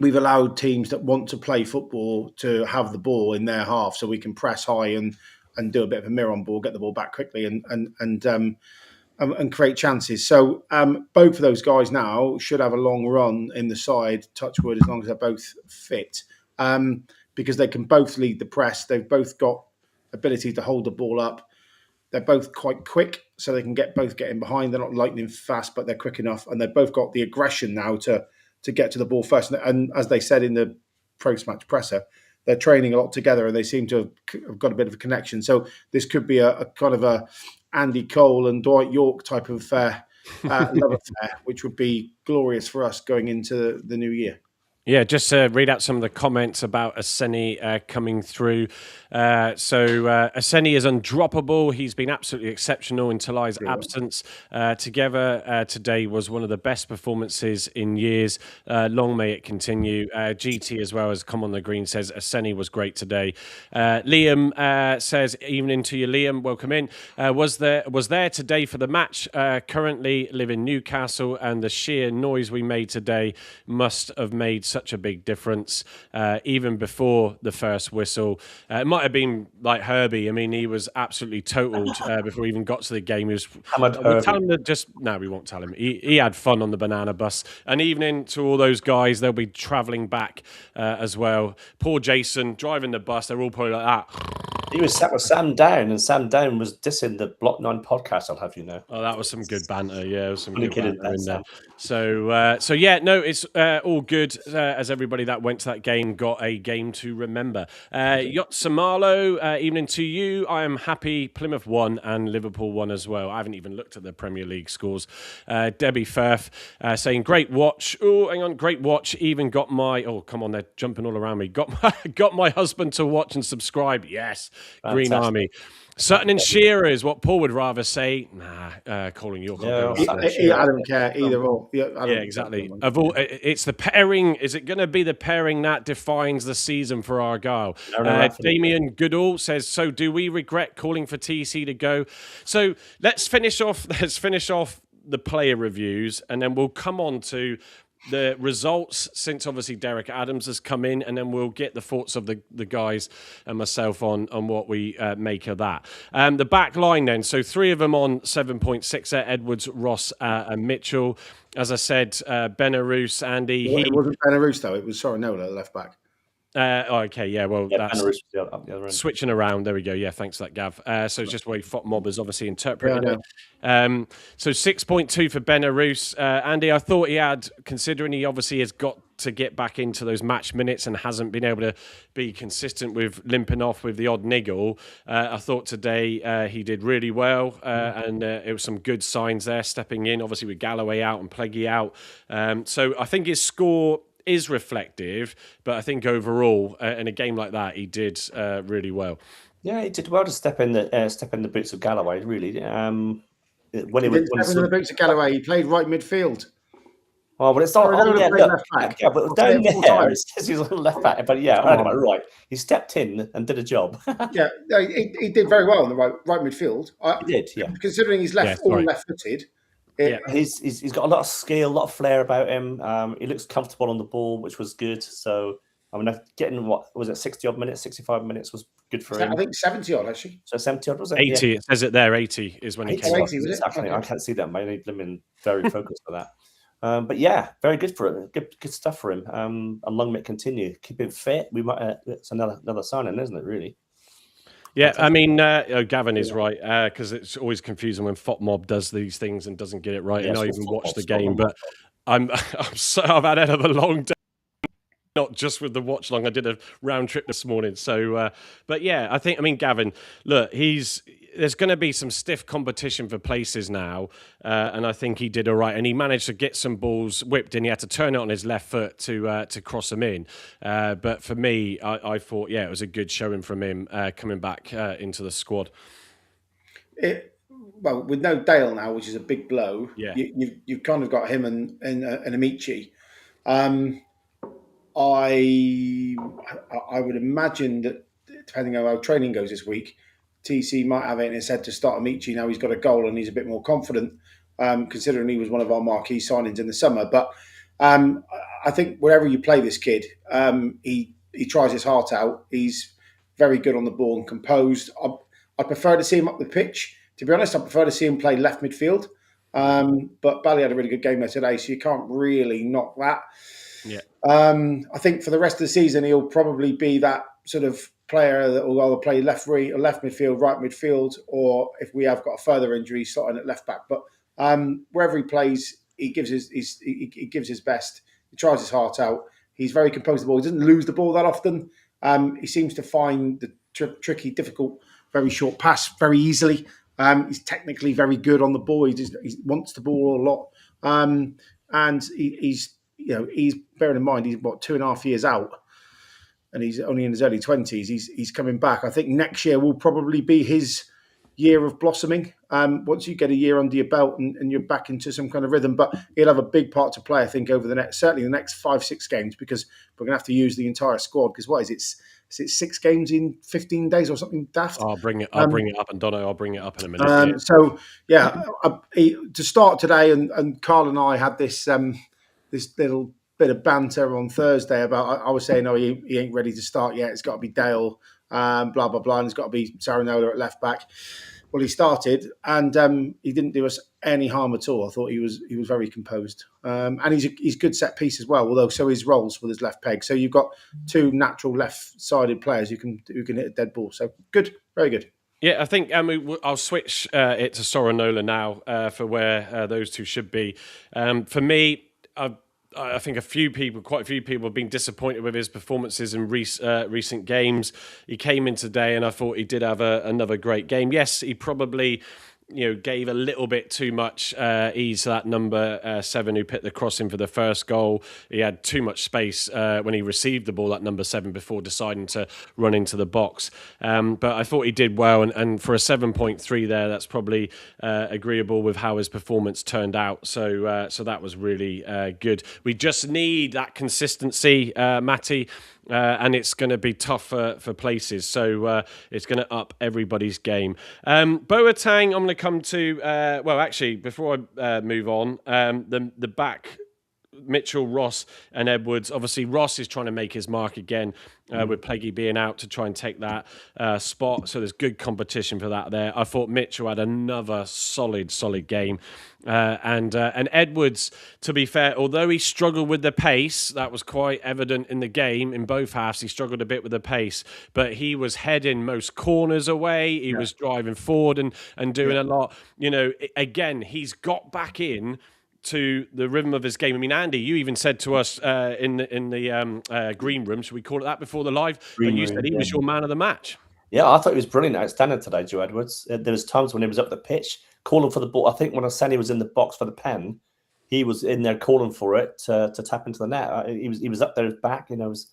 we've allowed teams that want to play football to have the ball in their half, so we can press high and do a bit of a mirror on ball, get the ball back quickly, and create chances. So both of those guys now should have a long run in the side, touch wood, as long as they're both fit, because they can both lead the press. They've both got ability to hold the ball up. They're both quite quick, so they can both get in behind. They're not lightning fast, but they're quick enough, and they've both got the aggression now to get to the ball first. And as they said in the post-match presser, they're training a lot together, and they seem to have got a bit of a connection. So this could be a kind of a Andy Cole and Dwight York type of love affair, which would be glorious for us going into the new year. Yeah, just to read out some of the comments about Aseni coming through. Aseni is undroppable. He's been absolutely exceptional in Talai's absence. Together today was one of the best performances in years. Long may it continue. GT as well, as come on the green, says Aseni was great today. Liam says, evening to you, Liam. Welcome in. Was there today for the match. Currently live in Newcastle, and the sheer noise we made today must have made such a big difference, even before the first whistle. It might have been like Herbie. I mean, he was absolutely totaled before we even got to the game. He was. We'll tell him no, we won't tell him. He had fun on the banana bus. An evening to all those guys. They'll be travelling back as well. Poor Jason driving the bus. They're all probably like that. He was sat with Sam Down, and Sam Down was dissing the Block 9 podcast, I'll have you know. Oh, that was some good banter. Yeah, it was some Only good banter in Sam. there. So yeah, no, it's all good, as everybody that went to that game got a game to remember. Yotsamalo, evening to you. I am happy Plymouth won and Liverpool won as well. I haven't even looked at the Premier League scores. Debbie Firth saying, great watch. Oh, hang on, great watch. Even got my, oh, come on, they're jumping all around me. Got my husband to watch and subscribe. Yes. Fantastic. Green Army. Sutton and Shearer is what Paul would rather say. Calling York. I don't care either or. Yeah, exactly. It's the pairing. Is it going to be the pairing that defines the season for Argyle? Damien Goodall says, so do we regret calling for TC to go? So let's finish off the player reviews, and then we'll come on to the results, since obviously Derek Adams has come in, and then we'll get the thoughts of the guys and myself on what we make of that. The back line then, so 3 of them on 7.6 there, Edwards, Ross and Mitchell. As I said, Benarous, Andy. It wasn't Benarous though, it was Sorinola, left back. Okay, yeah, well, that's the other end. Switching around. There we go. Yeah, thanks for that, Gav. So it's just the way FOTMob has obviously interpreted it. So 6.2 for Benarous. Andy, I thought he had, considering he obviously has got to get back into those match minutes and hasn't been able to be consistent with limping off with the odd niggle. I thought today he did really well, and it was some good signs there, stepping in, obviously with Galloway out and Pleggy out. So I think his score is reflective, but I think overall, in a game like that, he did really well. Yeah, he did well to step in the boots of Galloway. Really, when he didn't step in the boots of Galloway, he played right midfield. Oh, but it's not. Left back. Yeah, but down there it says he's on left back. But yeah, right. He stepped in and did a job. Yeah, he did very well in the right midfield. He did, yeah. Considering he's left-footed. He's got a lot of skill, a lot of flair about him. He looks comfortable on the ball, which was good. So, I mean, getting, what was it, 60-odd minutes, 65 minutes was good for him. I think 70-odd, actually. So 70-odd, was it? 80, yeah. It says it there, 80 is when he came off. Exactly. I can't see that. I need them very focused for that. But yeah, very good for him. Good stuff for him. And long may it continue. Keep him fit. We might. It's another signing, isn't it? Really. Yeah, I mean, Gavin is right, because it's always confusing when FOTMob does these things and doesn't get it right. And I even watched the game, but I've had a long day. Not just with the watch long. I did a round trip this morning. So, but yeah, Gavin, look, there's going to be some stiff competition for places now. And I think he did all right. And he managed to get some balls whipped in. He had to turn it on his left foot to cross them in. But for me, I thought, it was a good showing from him coming back into the squad. Well, with no Dale now, which is a big blow, you've kind of got him and Amici. I would imagine that depending on how training goes this week, TC might have it in his head to start Amici. Now he's got a goal and he's a bit more confident, considering he was one of our marquee signings in the summer. But I think wherever you play this kid, he tries his heart out. He's very good on the ball and composed. I prefer to see him up the pitch. To be honest, I prefer to see him play left midfield. But Bally had a really good game there today, so you can't really knock that. Yeah. I think for the rest of the season, he'll probably be that sort of player that will either play left midfield, right midfield, or if we have got a further injury, starting at left back. But wherever he plays, he gives his best. He tries his heart out. He's very composed of the ball. He doesn't lose the ball that often. He seems to find the tricky, difficult, very short pass very easily. He's technically very good on the ball. He wants the ball a lot, and he's bearing in mind he's 2.5 years out, and he's only in his early 20s. He's coming back. I think next year will probably be his year of blossoming. Once you get a year under your belt and you're back into some kind of rhythm, but he'll have a big part to play, I think, over certainly the next 5-6 games, because we're going to have to use the entire squad. Because what is it? Is it 6 games in 15 days or something daft? I'll bring it up, and Dono, I'll bring it up in a minute. So to start today, and Carl and I had this little bit of banter on Thursday about, I was saying, he ain't ready to start yet. It's got to be Dale, blah, blah, blah. And it's got to be Saranola at left back. Well, he started, and he didn't do us any harm at all. I thought he was very composed. And he's good set piece as well, although so is Rolls with his left peg. So you've got 2 natural left-sided players who can hit a dead ball. So good, very good. Yeah, I think I'll switch it to Soranola now for where those two should be. For me, I think quite a few people have been disappointed with his performances in recent games. He came in today and I thought he did have another great game. Yes, he probably gave a little bit too much ease to that number 7 who put the cross in for the first goal. He had too much space when he received the ball, that number 7, before deciding to run into the box. But I thought he did well, and for a 7.3 there, that's probably agreeable with how his performance turned out. So that was really good. We just need that consistency, Matty. And it's going to be tough for places. So it's going to up everybody's game. Boateng, I'm going to come to... well, actually, before I move on, the back... Mitchell, Ross and Edwards. Obviously, Ross is trying to make his mark again with Pleggy being out to try and take that spot. So there's good competition for that there. I thought Mitchell had another solid game. And Edwards, to be fair, although he struggled with the pace, that was quite evident in the game. In both halves, he struggled a bit with the pace, but he was heading most corners away. He was driving forward and doing a lot. Again, he's got back in to the rhythm of his game. I mean, Andy, you even said to us in the green room, should we call it that before the live? But you said he was your man of the match. Yeah, I thought he was brilliant, outstanding today, Joe Edwards. There was times when he was up the pitch, calling for the ball. I think when Asani was in the box for the pen, he was in there calling for it to tap into the net. He was up there his back. It was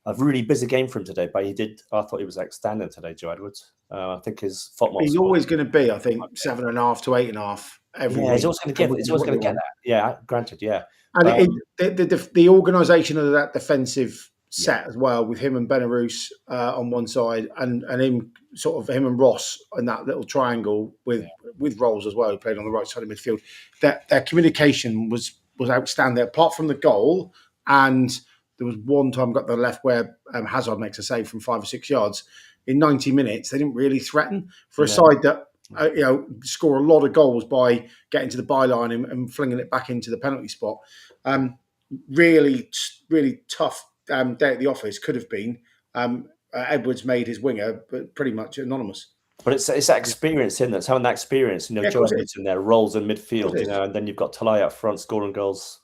a really busy game for him today, but I thought he was outstanding today, Joe Edwards. I think his football. He's always going to be, I think, 7.5 to 8.5. He's always going to get that. Yeah, granted, yeah. And the organisation of that defensive set as well, with him and Benarous on one side, and him and Ross in that little triangle with Rolls as well, who played on the right side of midfield. Their communication was outstanding. Apart from the goal, and there was one time got the left where Hazard makes a save from 5 or 6 yards. In 90 minutes, they didn't really threaten for a side that score a lot of goals by getting to the byline and flinging it back into the penalty spot. Really, really tough day at the office could have been. Edwards made his winger, but pretty much anonymous. But it's that experience, isn't it? It's having that experience. Joe Edwards in there, Rolls in midfield, and then you've got Talay up front scoring goals.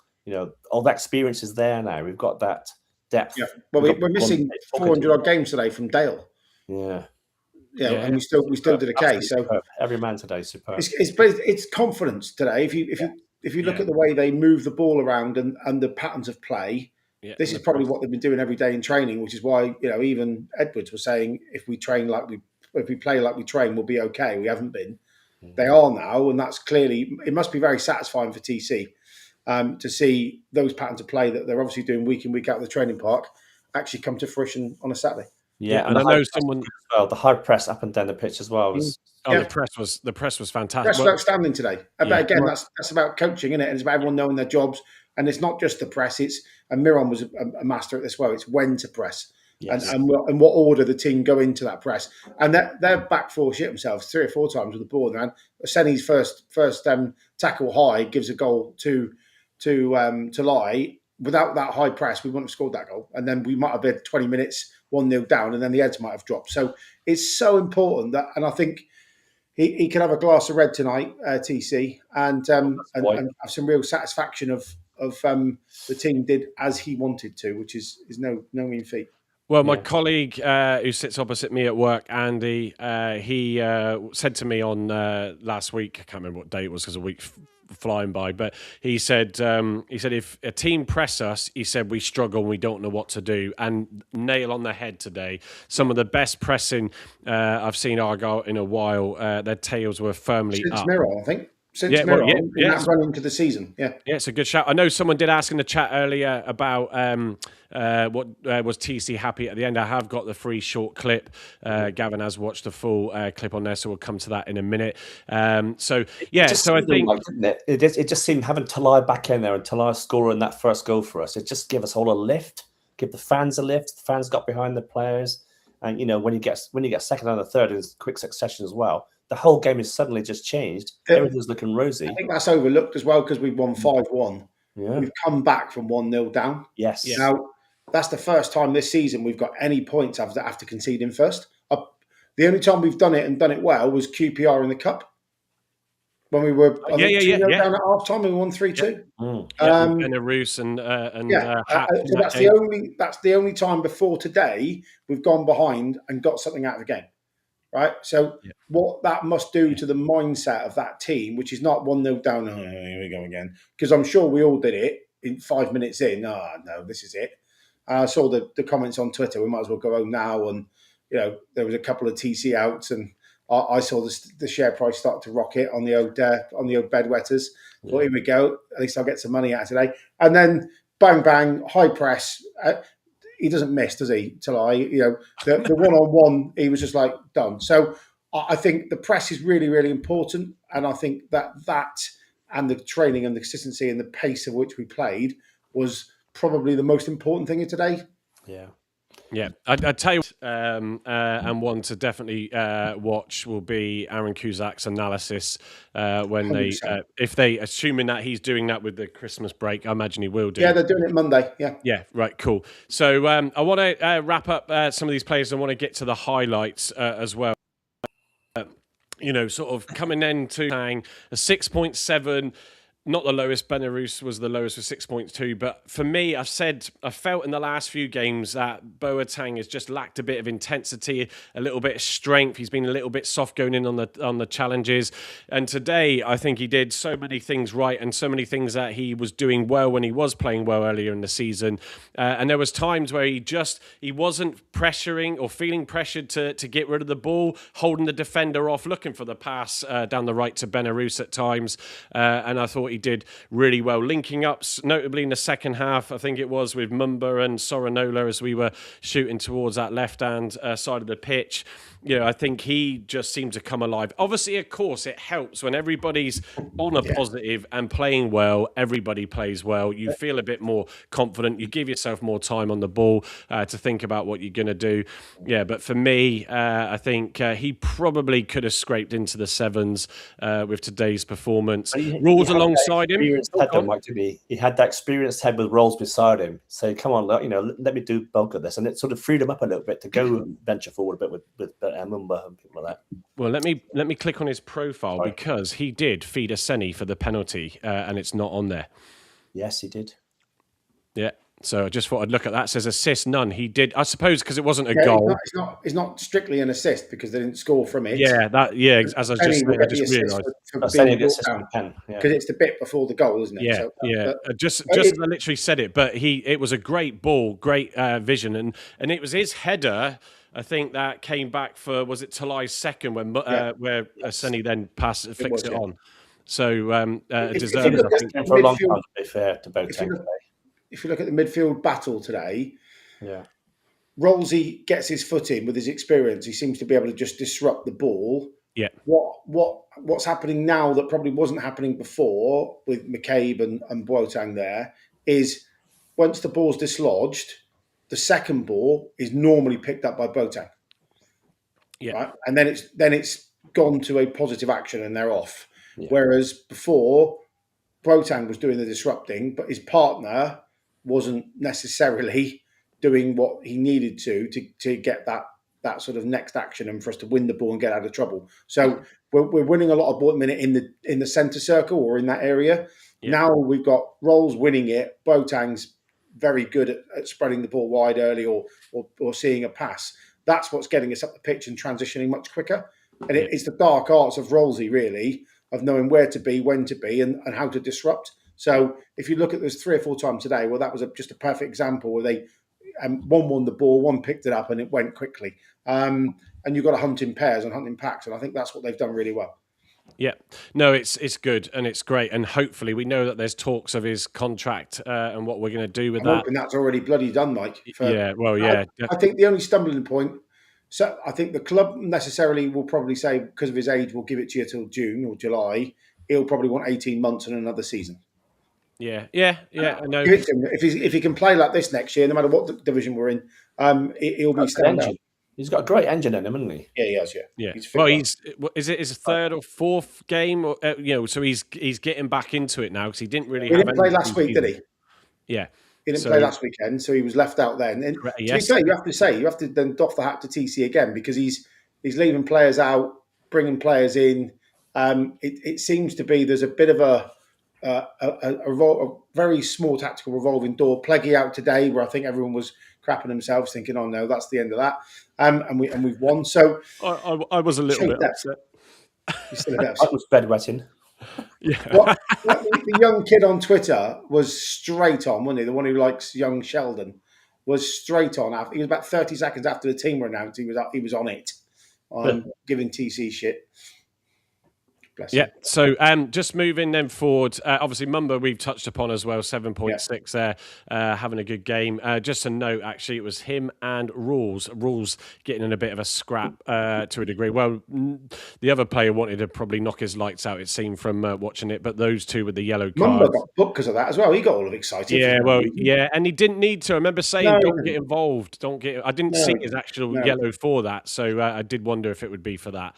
All that experience is there now. We've got that depth. Yeah. Well, we're missing 400 odd games today from Dale. Yeah. And we still did a case. So superb. Every man today, superb. It's confidence today. If you look at the way they move the ball around and the patterns of play, this is probably what they've been doing every day in training. Which is why even Edwards was saying if we play like we train, we'll be okay. We haven't been. They are now, and that's clearly it must be very satisfying for TC. to see those patterns of play that they're obviously doing week in, week out of the training park actually come to fruition on a Saturday. Yeah, and I know someone the high press up and down the pitch as well was. the press was fantastic. Press was outstanding today. But again, that's about coaching, isn't it? And it's about everyone knowing their jobs. And it's not just the press. And Miron was a master at this well. It's when to press. Yes. And what order the team go into that press. And their back four shit themselves 3 or 4 times with the ball. Man, Senny's first tackle high gives a goal to lie. Without that high press, we wouldn't have scored that goal. And then we might have been 20 minutes 1-0 down, and then the heads might have dropped. So it's so important that, and I think he can have a glass of red tonight, TC, and have some real satisfaction of the team did as he wanted to, which is no mean feat. Well, my colleague who sits opposite me at work, Andy, he said to me on last week, I can't remember what day it was because a week flying by, but he said if a team press us, he said we struggle and we don't know what to do. And nail on the head today. Some of the best pressing I've seen Argyle in a while. Their tails were firmly since up. Mirror, I think. Since Mirror, that's run into the season. Yeah, it's a good shout. I know someone did ask in the chat earlier about what was TC happy at the end. I have got the free short clip. Gavin has watched the full clip on there, so we'll come to that in a minute. So I think it just seemed having Talai back in there and Talai scoring that first goal for us. It just gave us all a lift, give the fans a lift. The fans got behind the players, and when you get second and the third in quick succession as well, the whole game has suddenly just changed. Everything's looking rosy. I think that's overlooked as well because we've won 5-1. Yeah. We've come back from 1-0 down. Yes. Now, that's the first time this season we've got any points after conceding first. The only time we've done it and done it well was QPR in the Cup. When we were 2-0 down at half time, we won 3-2. Belarus and so that's the only time before today we've gone behind and got something out of the game. Right, so what that must do to the mindset of that team, which is not 1-0 down. Oh, here we go again, because I'm sure we all did it in 5 minutes in. Oh no, this is it. I saw the comments on Twitter. We might as well go home now, and there was a couple of TC outs, and I saw the share price start to rocket on the old bedwetters. Thought, here we go. At least I'll get some money out of today. And then bang bang, high press. He doesn't miss, does he? Talai, the one-on-one, he was just like done. So I think the press is really, really important, and I think that and the training and the consistency and the pace of which we played was probably the most important thing of today. Yeah, I'd tell you, and one to definitely watch will be Aaron Kuzak's analysis when 100%. Assuming that he's doing that with the Christmas break, I imagine he will do. Yeah, they're doing it Monday. Yeah, right, cool. So I want to wrap up some of these players. I want to get to the highlights as well. Sort of coming into saying a 6.7. Not the lowest. Belarus was the lowest with 6.2. But for me, I felt in the last few games that Boateng has just lacked a bit of intensity, a little bit of strength. He's been a little bit soft going in on the challenges. And today, I think he did so many things right and so many things that he was doing well when he was playing well earlier in the season. And there was times where he wasn't pressuring or feeling pressured to get rid of the ball, holding the defender off, looking for the pass down the right to Belarus at times. And I thought he did really well, linking up, notably in the second half, I think it was with Mumba and Soranola as we were shooting towards that left-hand side of the pitch. I think he just seemed to come alive. Obviously, of course, it helps when everybody's on a positive and playing well, everybody plays well. You feel a bit more confident. You give yourself more time on the ball to think about what you're going to do. Yeah, but for me, I think he probably could have scraped into the sevens with today's performance. Rolls alongside him. He had that experienced head with Rolls beside him. So come on, let me do bulk of this, and it sort of freed him up a little bit to go and venture forward a bit with Mumba and people like that. Well, let me click on his profile because he did feed a Senny for the penalty, and it's not on there. Yes, he did. Yeah. So I just thought I'd look at that. It says assist, none. He did, I suppose, because it wasn't a goal. It's not strictly an assist because they didn't score from it. Yeah, as I just realised. Because it's the bit before the goal, isn't it? Yeah, so, just as I literally said it, but it was a great ball, great vision, and it was his header. I think that came back for, was it Talai's second where Senny then flicks it on. So If you deserved, look I at think. And for a long midfield, time, to be fair to if you Boateng. look, if you look at the midfield battle today, Yeah. Rolsey gets his foot in with his experience. He seems to be able to just disrupt the ball. Yeah. What's happening now that probably wasn't happening before with McCabe and Boateng there is once the ball's dislodged, the second ball is normally picked up by Boateng. Yeah. Right? And then it's gone to a positive action and they're off. Yeah. Whereas before, Boateng was doing the disrupting, but his partner wasn't necessarily doing what he needed to get that sort of next action and for us to win the ball and get out of trouble. So we're winning a lot of ball at the minute in the centre circle or in that area. Yeah. Now we've got Rolls winning it. Boateng's very good at spreading the ball wide early or seeing a pass. That's what's getting us up the pitch and transitioning much quicker. And it's the dark arts of Rolsey, really, of knowing where to be, when to be, and how to disrupt. So if you look at those 3 or 4 times today, well, that was just a perfect example where they one won the ball, one picked it up, and it went quickly. And you've got to hunt in pairs and hunt in packs, and I think that's what they've done really well. Yeah, no, it's good and it's great, and hopefully we know that there's talks of his contract and what we're going to do with that. And that's already bloody done, Mike. I think the only stumbling point. So I think the club necessarily will probably say because of his age, we'll give it to you till June or July. He'll probably want 18 months and another season. Yeah. I know. If he can play like this next year, no matter what division we're in, he'll be standout. He's got a great engine in him, hasn't he? Yeah, he has. Yeah. Is it his 3rd or 4th game? Or, so he's getting back into it now because he didn't really. He didn't play last week, did he? Yeah. He didn't play last weekend, so he was left out then. And to be fair, you have to then doff the hat to TC again because he's leaving players out, bringing players in. It seems to be there's a bit of a very small tactical revolving door. Pleggy out today, where I think everyone was crapping themselves, thinking, "Oh no, that's the end of that." And we've won. So I was a little bit upset. You're still a bit upset. I was bedwetting. Yeah. The young kid on Twitter was straight on, wasn't he? The one who likes young Sheldon was straight on. He was about 30 seconds after the team were announced. He was on it, giving TC shit. Yeah, so just moving then forward, obviously Mumba we've touched upon as well, 7.6 there, having a good game. Just a note, actually, it was him and Rules getting in a bit of a scrap to a degree. Well, the other player wanted to probably knock his lights out, it seemed, from watching it, but those two with the yellow card. Mumba got booked because of that as well. He got all excited. Yeah, and he didn't need to. I remember saying, don't get involved. I didn't see his actual yellow for that, so I did wonder if it would be for that.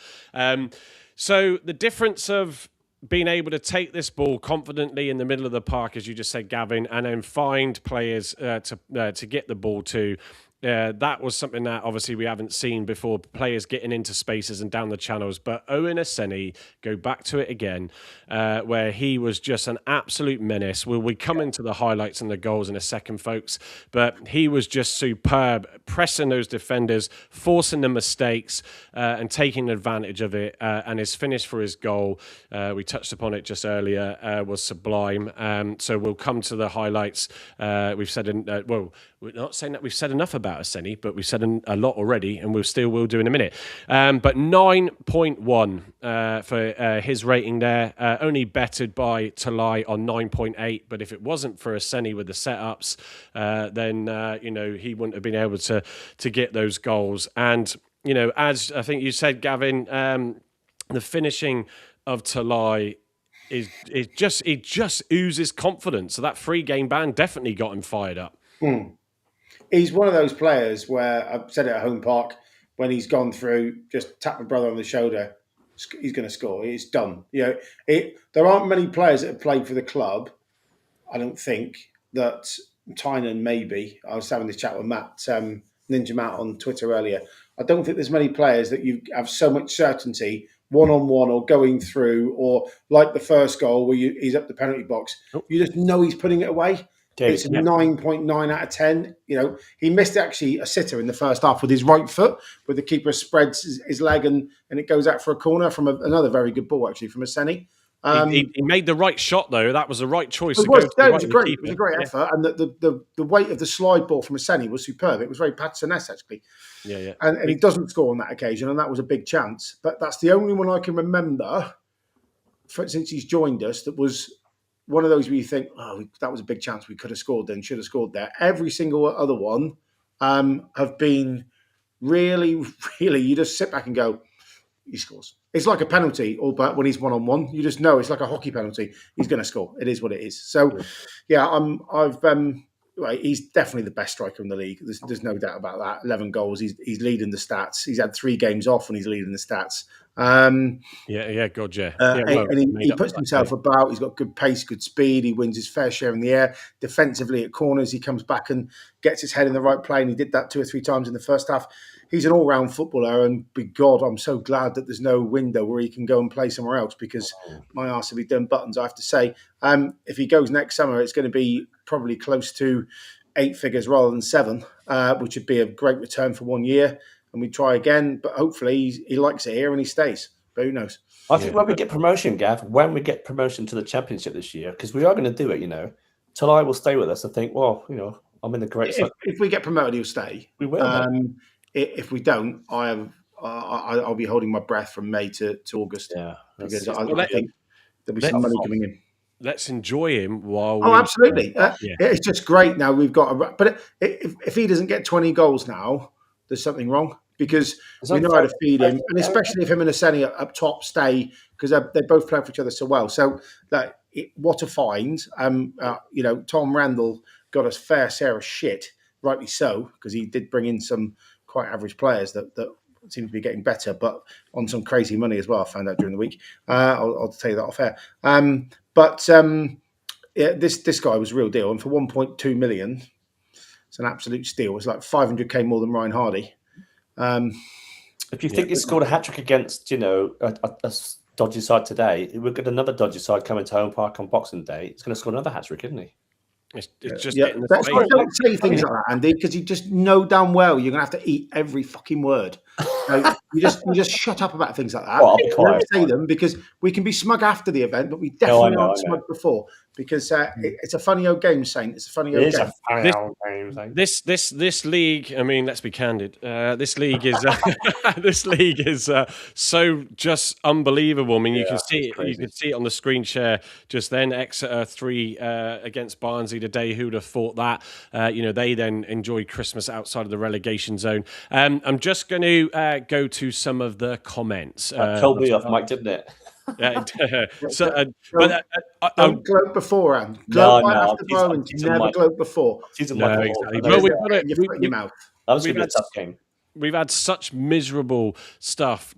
So the difference of being able to take this ball confidently in the middle of the park, as you just said, Gavin, and then find players to get the ball to, that was something that obviously we haven't seen before, players getting into spaces and down the channels. But Owen Aseni, go back to it again, where he was just an absolute menace. We come into the highlights and the goals in a second, folks, but he was just superb, pressing those defenders, forcing the mistakes and taking advantage of it. And his finish for his goal, we touched upon it just earlier, was sublime. So we'll come to the highlights. We've said, we're not saying that we've said enough about Aseni, but we've said a lot already, and we still will do in a minute. But 9.1 for his rating there, only bettered by Talai on 9.8. But if it wasn't for Aseni with the setups, then he wouldn't have been able to get those goals. And as I think you said, Gavin, the finishing of Talai it just oozes confidence. So that 3-game ban definitely got him fired up. He's one of those players where I've said it at Home Park, when he's gone through, just tap my brother on the shoulder, he's going to score. It's done. There aren't many players that have played for the club. I don't think that Tynan maybe. I was having this chat with Matt, Ninja Matt on Twitter earlier. I don't think there's many players that you have so much certainty one-on-one or going through, or like the first goal where he's up the penalty box. You just know he's putting it away. It's a 9.9 out of 10. He missed actually a sitter in the first half with his right foot, where the keeper spreads his leg and it goes out for a corner from another very good ball, actually, from Aseni. He made the right shot, though. That was the right choice. It was a great effort. And the weight of the slide ball from Aseni was superb. It was very Patson-esque, actually. Yeah. And he doesn't score on that occasion, and that was a big chance. But that's the only one I can remember since he's joined us, that was one of those where you think, oh, that was a big chance we could have scored then, should have scored there. Every single other one have been really, really, you just sit back and go, he scores. It's like a penalty, but when he's one-on-one, you just know it's like a hockey penalty. He's going to score. It is what it is. So, he's definitely the best striker in the league. There's no doubt about that. 11 goals. He's leading the stats. He's had 3 games off and he's leading the stats. And he puts himself about. He's got good pace, good speed. He wins his fair share in the air. Defensively at corners, he comes back and gets his head in the right play. And he did that 2 or 3 times in the first half. He's an all-round footballer, and by God, I'm so glad that there's no window where he can go and play somewhere else, because my arse will be done buttons, I have to say. If he goes next summer, it's going to be probably close to 8 figures rather than 7, which would be a great return for 1 year. And we try again, but hopefully he likes it here and he stays. But who knows? I think when we get promotion, Gav, when we get promotion to the Championship this year, because we are going to do it, Talai will stay with us. I think, I'm in the great side. If we get promoted, he'll stay. We will. If we don't, I'll be holding my breath from May to August. Yeah, because I think there'll be some money coming in. Let's enjoy him while. Absolutely! It's just great now. We've got, but if he doesn't get 20 goals now, there's something wrong, because we know how to feed him, and especially if him and Aseni up top stay, because they both play for each other so well. So what a find! Tom Randall got a fair share of shit, rightly so, because he did bring in some quite average players that seem to be getting better, but on some crazy money as well. I found out during the week. I'll tell you that off air. This guy was a real deal, and for 1.2 million, it's an absolute steal. It's like 500k more than Ryan Hardy. If you think he scored a hat-trick against, a dodgy side today, we'll get another dodgy side coming to Home Park on Boxing Day. He's going to score another hat-trick, isn't he? It's just getting the that's why I don't say things like that, Andy, because you just know damn well you're going to have to eat every fucking word. You just shut up about things like that. Well, I'll be quiet. Don't say them, because we can be smug after the event, but we definitely aren't smug before, because it's a funny old game, Saint. It's a funny old game. This league, I mean, let's be candid. This league is so just unbelievable. I mean, you can see it. You can see it on the screen share just then. Exeter 3 against Barnsley today. Who'd have thought that? They then enjoyed Christmas outside of the relegation zone. I'm just going to go to some of the comments. Told me off, Mike, didn't it? Don't gloat beforehand. Gloat right after bowling. Never gloat before. No, exactly. Well, we've got it. Your foot in your mouth. That was a tough game. We've had such miserable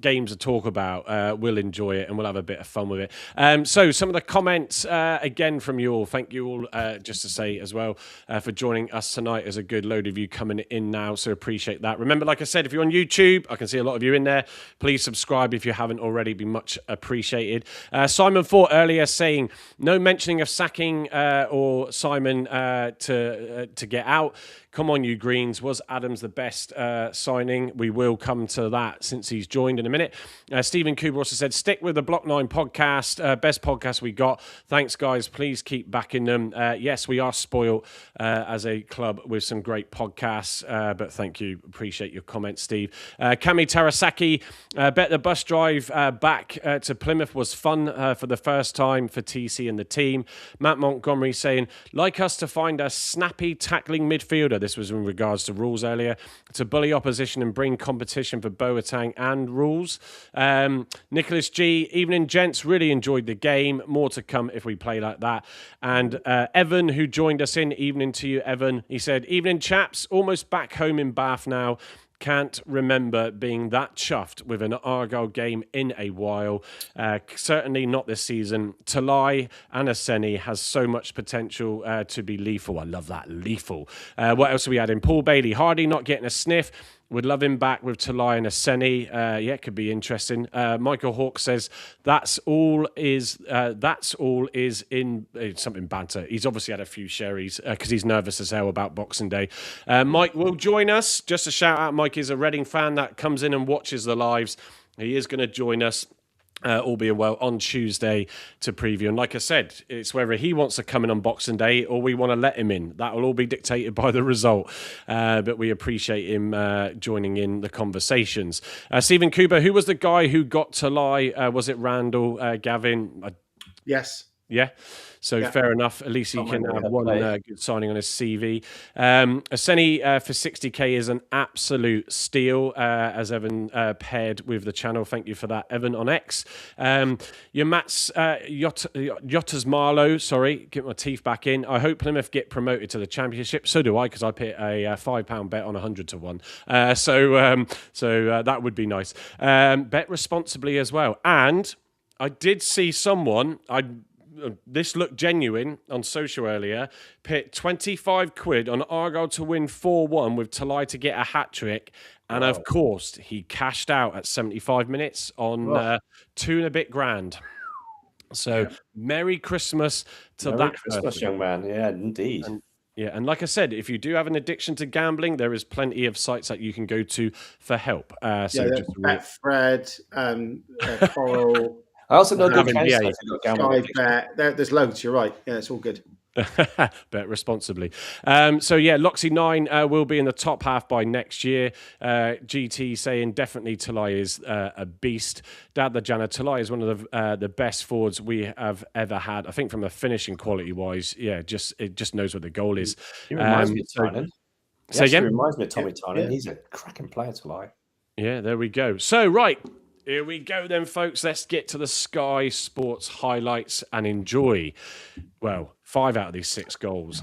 games to talk about. We'll enjoy it and we'll have a bit of fun with it. So some of the comments, again, from you all. Thank you all, just to say as well, for joining us tonight. There's a good load of you coming in now, so appreciate that. Remember, like I said, if you're on YouTube, I can see a lot of you in there. Please subscribe if you haven't already. Be much appreciated. Simon Fort earlier saying, no mentioning of sacking or Simon to get out. Come on, you Greens. Was Adams the best signing? We will come to that since he's joined in a minute. Stephen Cooper also said, stick with the Block 9 podcast. Best podcast we got. Thanks, guys. Please keep backing them. Yes, we are spoiled as a club with some great podcasts. But thank you. Appreciate your comments, Steve. Kami Tarasaki, bet the bus drive back to Plymouth was fun for the first time for TC and the team. Matt Montgomery saying, like us to find a snappy tackling midfielder. This was in regards to rules earlier. To bully opposition and bring competition for Boateng and rules. Nicholas G, evening gents, really enjoyed the game. More to come if we play like that. And Evan, who joined us in, evening to you, Evan. He said, evening chaps, almost back home in Bath now. Can't remember being that chuffed with an Argyle game in a while. Certainly not this season. Talai and Aseni has so much potential to be lethal. I love that, lethal. What else are we adding? Paul Bailey, Hardy not getting a sniff. Would love him back with Talai and Aseni. It could be interesting. Michael Hawke says that's all is in something banter. He's obviously had a few sherries because he's nervous as hell about Boxing Day. Mike will join us. Just a shout out, Mike is a Reading fan that comes in and watches the lives. He is going to join us. all being well, on Tuesday to preview. And like I said, it's whether he wants to come in on Boxing Day or we want to let him in. That will all be dictated by the result. But we appreciate him joining in the conversations. Stephen Cooper, who was the guy who got to lie? Was it Randall, Gavin? Yes. Yeah. So fair enough. At least he can have one good signing on his CV. Aseni for 60k is an absolute steal, as Evan paired with the channel. Thank you for that, Evan on X. Your Mats Yotas Marlow, sorry, get my teeth back in. I hope Plymouth get promoted to the Championship. So do I, because I put a £5 bet on 100 to 1. So that would be nice. Bet responsibly as well. And I did see someone, this looked genuine on social earlier, pit 25 quid on Argyle to win 4-1 with Talai to get a hat-trick. And of course, he cashed out at 75 minutes on $2 and a bit grand. So Merry Christmas to Merry that Christmas, person. young man. Yeah, indeed. And like I said, if you do have an addiction to gambling, there is plenty of sites that you can go to for help. Betfred, Coral. I also know Sky Bet. There's loads. You're right. Yeah, it's all good. Bet responsibly. Loxy 9 will be in the top half by next year. GT saying definitely Talai is a beast. Dad the Jana, Talai is one of the best forwards we have ever had. I think from a finishing quality wise, it just knows what the goal is. He reminds me of Tynan. He reminds me of Tommy Tynan. He's a cracking player, Talai. Yeah, there we go. So right. Here we go then, folks. Let's get to the Sky Sports highlights and enjoy, 5 out of these 6 goals.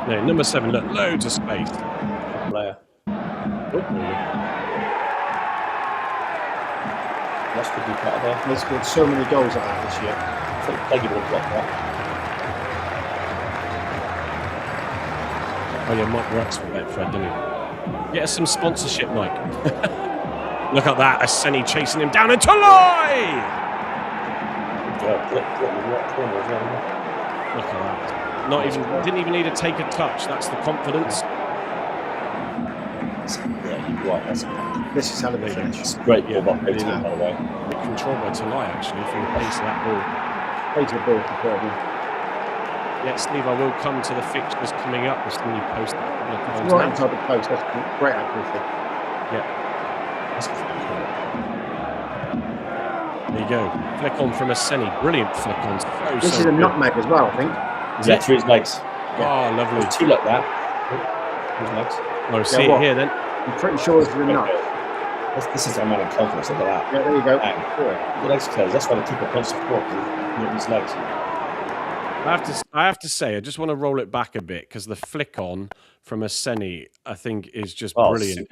Yeah, number 7, look, loads of space. Player. That's could be part of that. They scored so many goals like that this year. I think Peggy would have blocked that. Oh, yeah, Mike works for Betfred, didn't he? Get us some sponsorship, Mike. Look at that, Aseni chasing him down and Talai! Look at that. Didn't even need to take a touch. That's the confidence. This is how they finish. It's great ball by the way. Big control by Talai, actually, from the pace of that ball. Pace of the ball for Kirby. Yeah, Steve, I will come to the fixtures coming up. We've seen you post that a couple of times. Right inside the post. That's great accuracy. Yeah. There you go. Flick on from Aseni. Brilliant flick on. This is a nutmeg as well, I think. Yeah, through his legs. Oh, lovely. There's 2 like that. His legs. Oh, see it here then. I'm pretty sure this is a nut. This is a man of confidence. Look at that. Yeah, there you go. The legs closed. That's why the keeper can't support his legs. I have to say, I just want to roll it back a bit because the flick on from Aseni, I think, is just brilliant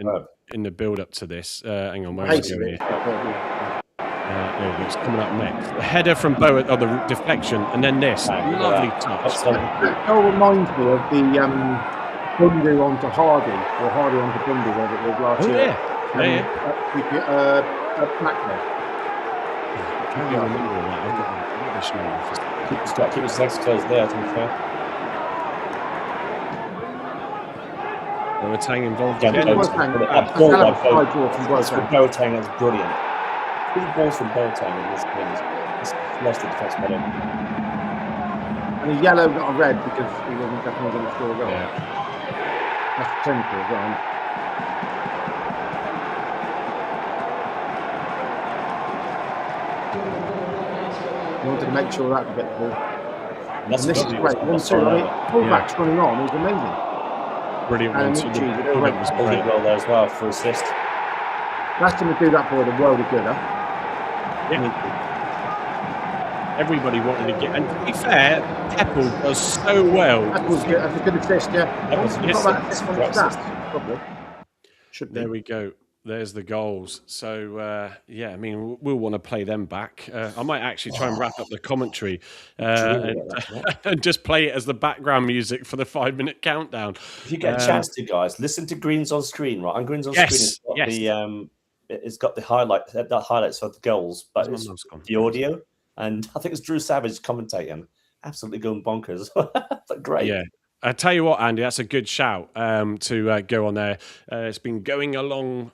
in the build up to this. Hang on, where is it going here? It's coming up next. The header from Bowen, the deflection, and then this lovely touch. That goal reminds me of the Bundu onto Hardy, or Hardy onto Bundu, whatever it was last year. Blackburn. I can't remember all that. I've got rubbish memory. Keep his legs closed there, to be fair. Boateng involved. Boateng, that's brilliant. 3 balls from Boateng in this game. It's lost the defence by him. And a yellow, not a red, because he wasn't definitely going to score a goal. Yeah. That's clinical as well. You wanted to make sure that could get the ball. And this is great. 1-2. Fullback's running on. It was amazing. Brilliant one. The fullback was great well there as well for assist. That's going to do that for the world of good, huh? Yeah. Everybody wanted to get. And to be fair, Keppel does so well. That was good. That's a good assist, yeah. That was probably. Should be. There we go. There's the goals. So, we'll want to play them back. I might actually try and wrap up the commentary and just play it as the background music for the 5-minute countdown. If you get a chance to, guys, listen to Greens on Screen, right? And Greens on Screen it's got the highlights of the goals, but it's the audio. And I think it's Drew Savage commentating. Absolutely going bonkers. Great. Yeah. I tell you what, Andy, that's a good shout to go on there. It's been going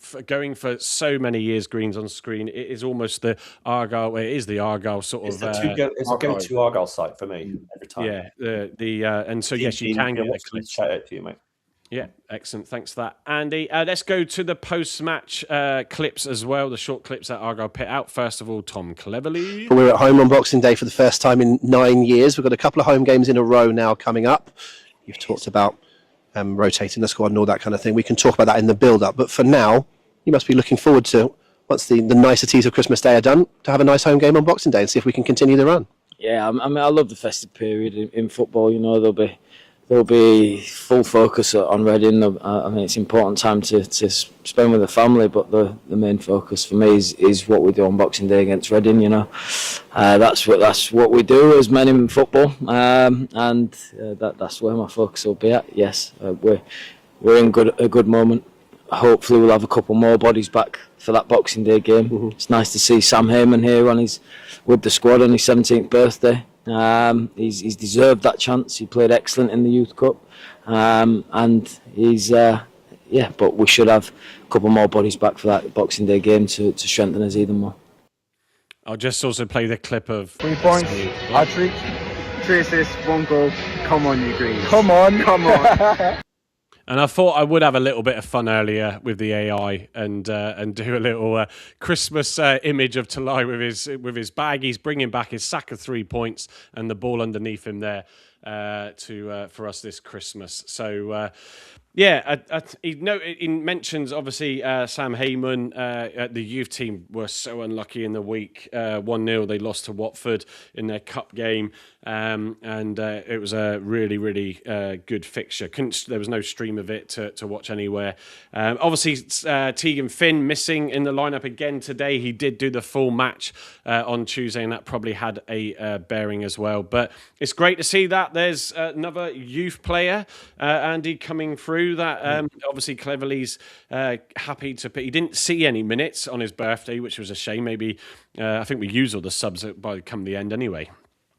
for so many years. Greens on screen. It is almost the Argyle. It is the Argyle sort It's of. it's a go-to Argyle site for me every time. Yeah. And so yes, you can get the clips. Shout out to you, mate. Yeah, excellent. Thanks for that, Andy. Let's go to the post-match clips as well, the short clips that Argyle put out. First of all, Tom Cleverley. We're at home on Boxing Day for the first time in 9 years. We've got a couple of home games in a row now coming up. You've talked about rotating the squad and all that kind of thing. We can talk about that in the build-up. But for now, you must be looking forward to, once the niceties of Christmas Day are done, to have a nice home game on Boxing Day and see if we can continue the run. Yeah, I mean, I love the festive period in football. You know, there'll be full focus on Reading. I mean, it's an important time to spend with the family, but the main focus for me is what we do on Boxing Day against Reading. You know, that's what we do as men in football, and that's where my focus will be at. Yes, we're in a good moment. Hopefully, we'll have a couple more bodies back for that Boxing Day game. Mm-hmm. It's nice to see Sam Heyman here with the squad on his 17th birthday. He's deserved that chance. He played excellent in the Youth Cup, and he's but we should have a couple more bodies back for that Boxing Day game to strengthen us even more. I'll just also play the clip of 3 points, hat-trick, 3 assists, 1 goal. Come on, you Greens. Come on. And I thought I would have a little bit of fun earlier with the AI and do a little Christmas image of Talai with his bag. He's bringing back his sack of 3 points and the ball underneath him there for us this Christmas. So. He mentions obviously Sam Heyman. The youth team were so unlucky in the week. 1-0, they lost to Watford in their cup game, and it was a really, really good fixture. There was no stream of it to watch anywhere. Obviously, Tegan Finn missing in the lineup again today. He did do the full match on Tuesday, and that probably had a bearing as well. But it's great to see that there's another youth player, Andy, coming through. That obviously Cleverley's happy to put. He didn't see any minutes on his birthday, which was a shame. Maybe I think we use all the subs by come the end anyway.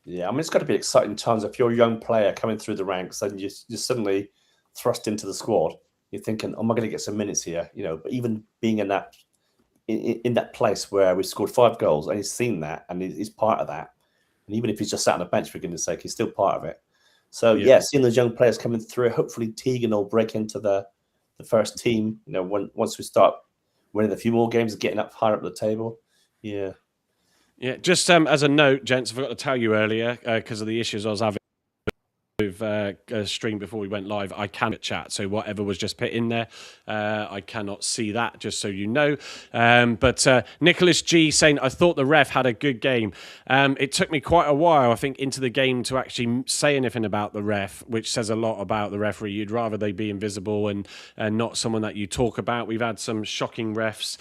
Yeah, I mean it's got to be exciting times if you're a young player coming through the ranks and you're suddenly thrust into the squad. You're thinking, "Am I going to get some minutes here?" You know, but even being in that place where we scored 5 goals and he's seen that and he's part of that, and even if he's just sat on a bench for goodness' sake, he's still part of it. So seeing those young players coming through, hopefully Tegan will break into the first team. You know, once we start winning a few more games and getting up higher up the table. Yeah. Just as a note, gents, I forgot to tell you earlier because of the issues I was having with a stream before we went live. I cannot chat, so whatever was just put in there, I cannot see that, just so you know. But Nicholas G saying, I thought the ref had a good game. It took me quite a while, I think, into the game to actually say anything about the ref, which says a lot about the referee. You'd rather they be invisible and not someone that you talk about. We've had some shocking refs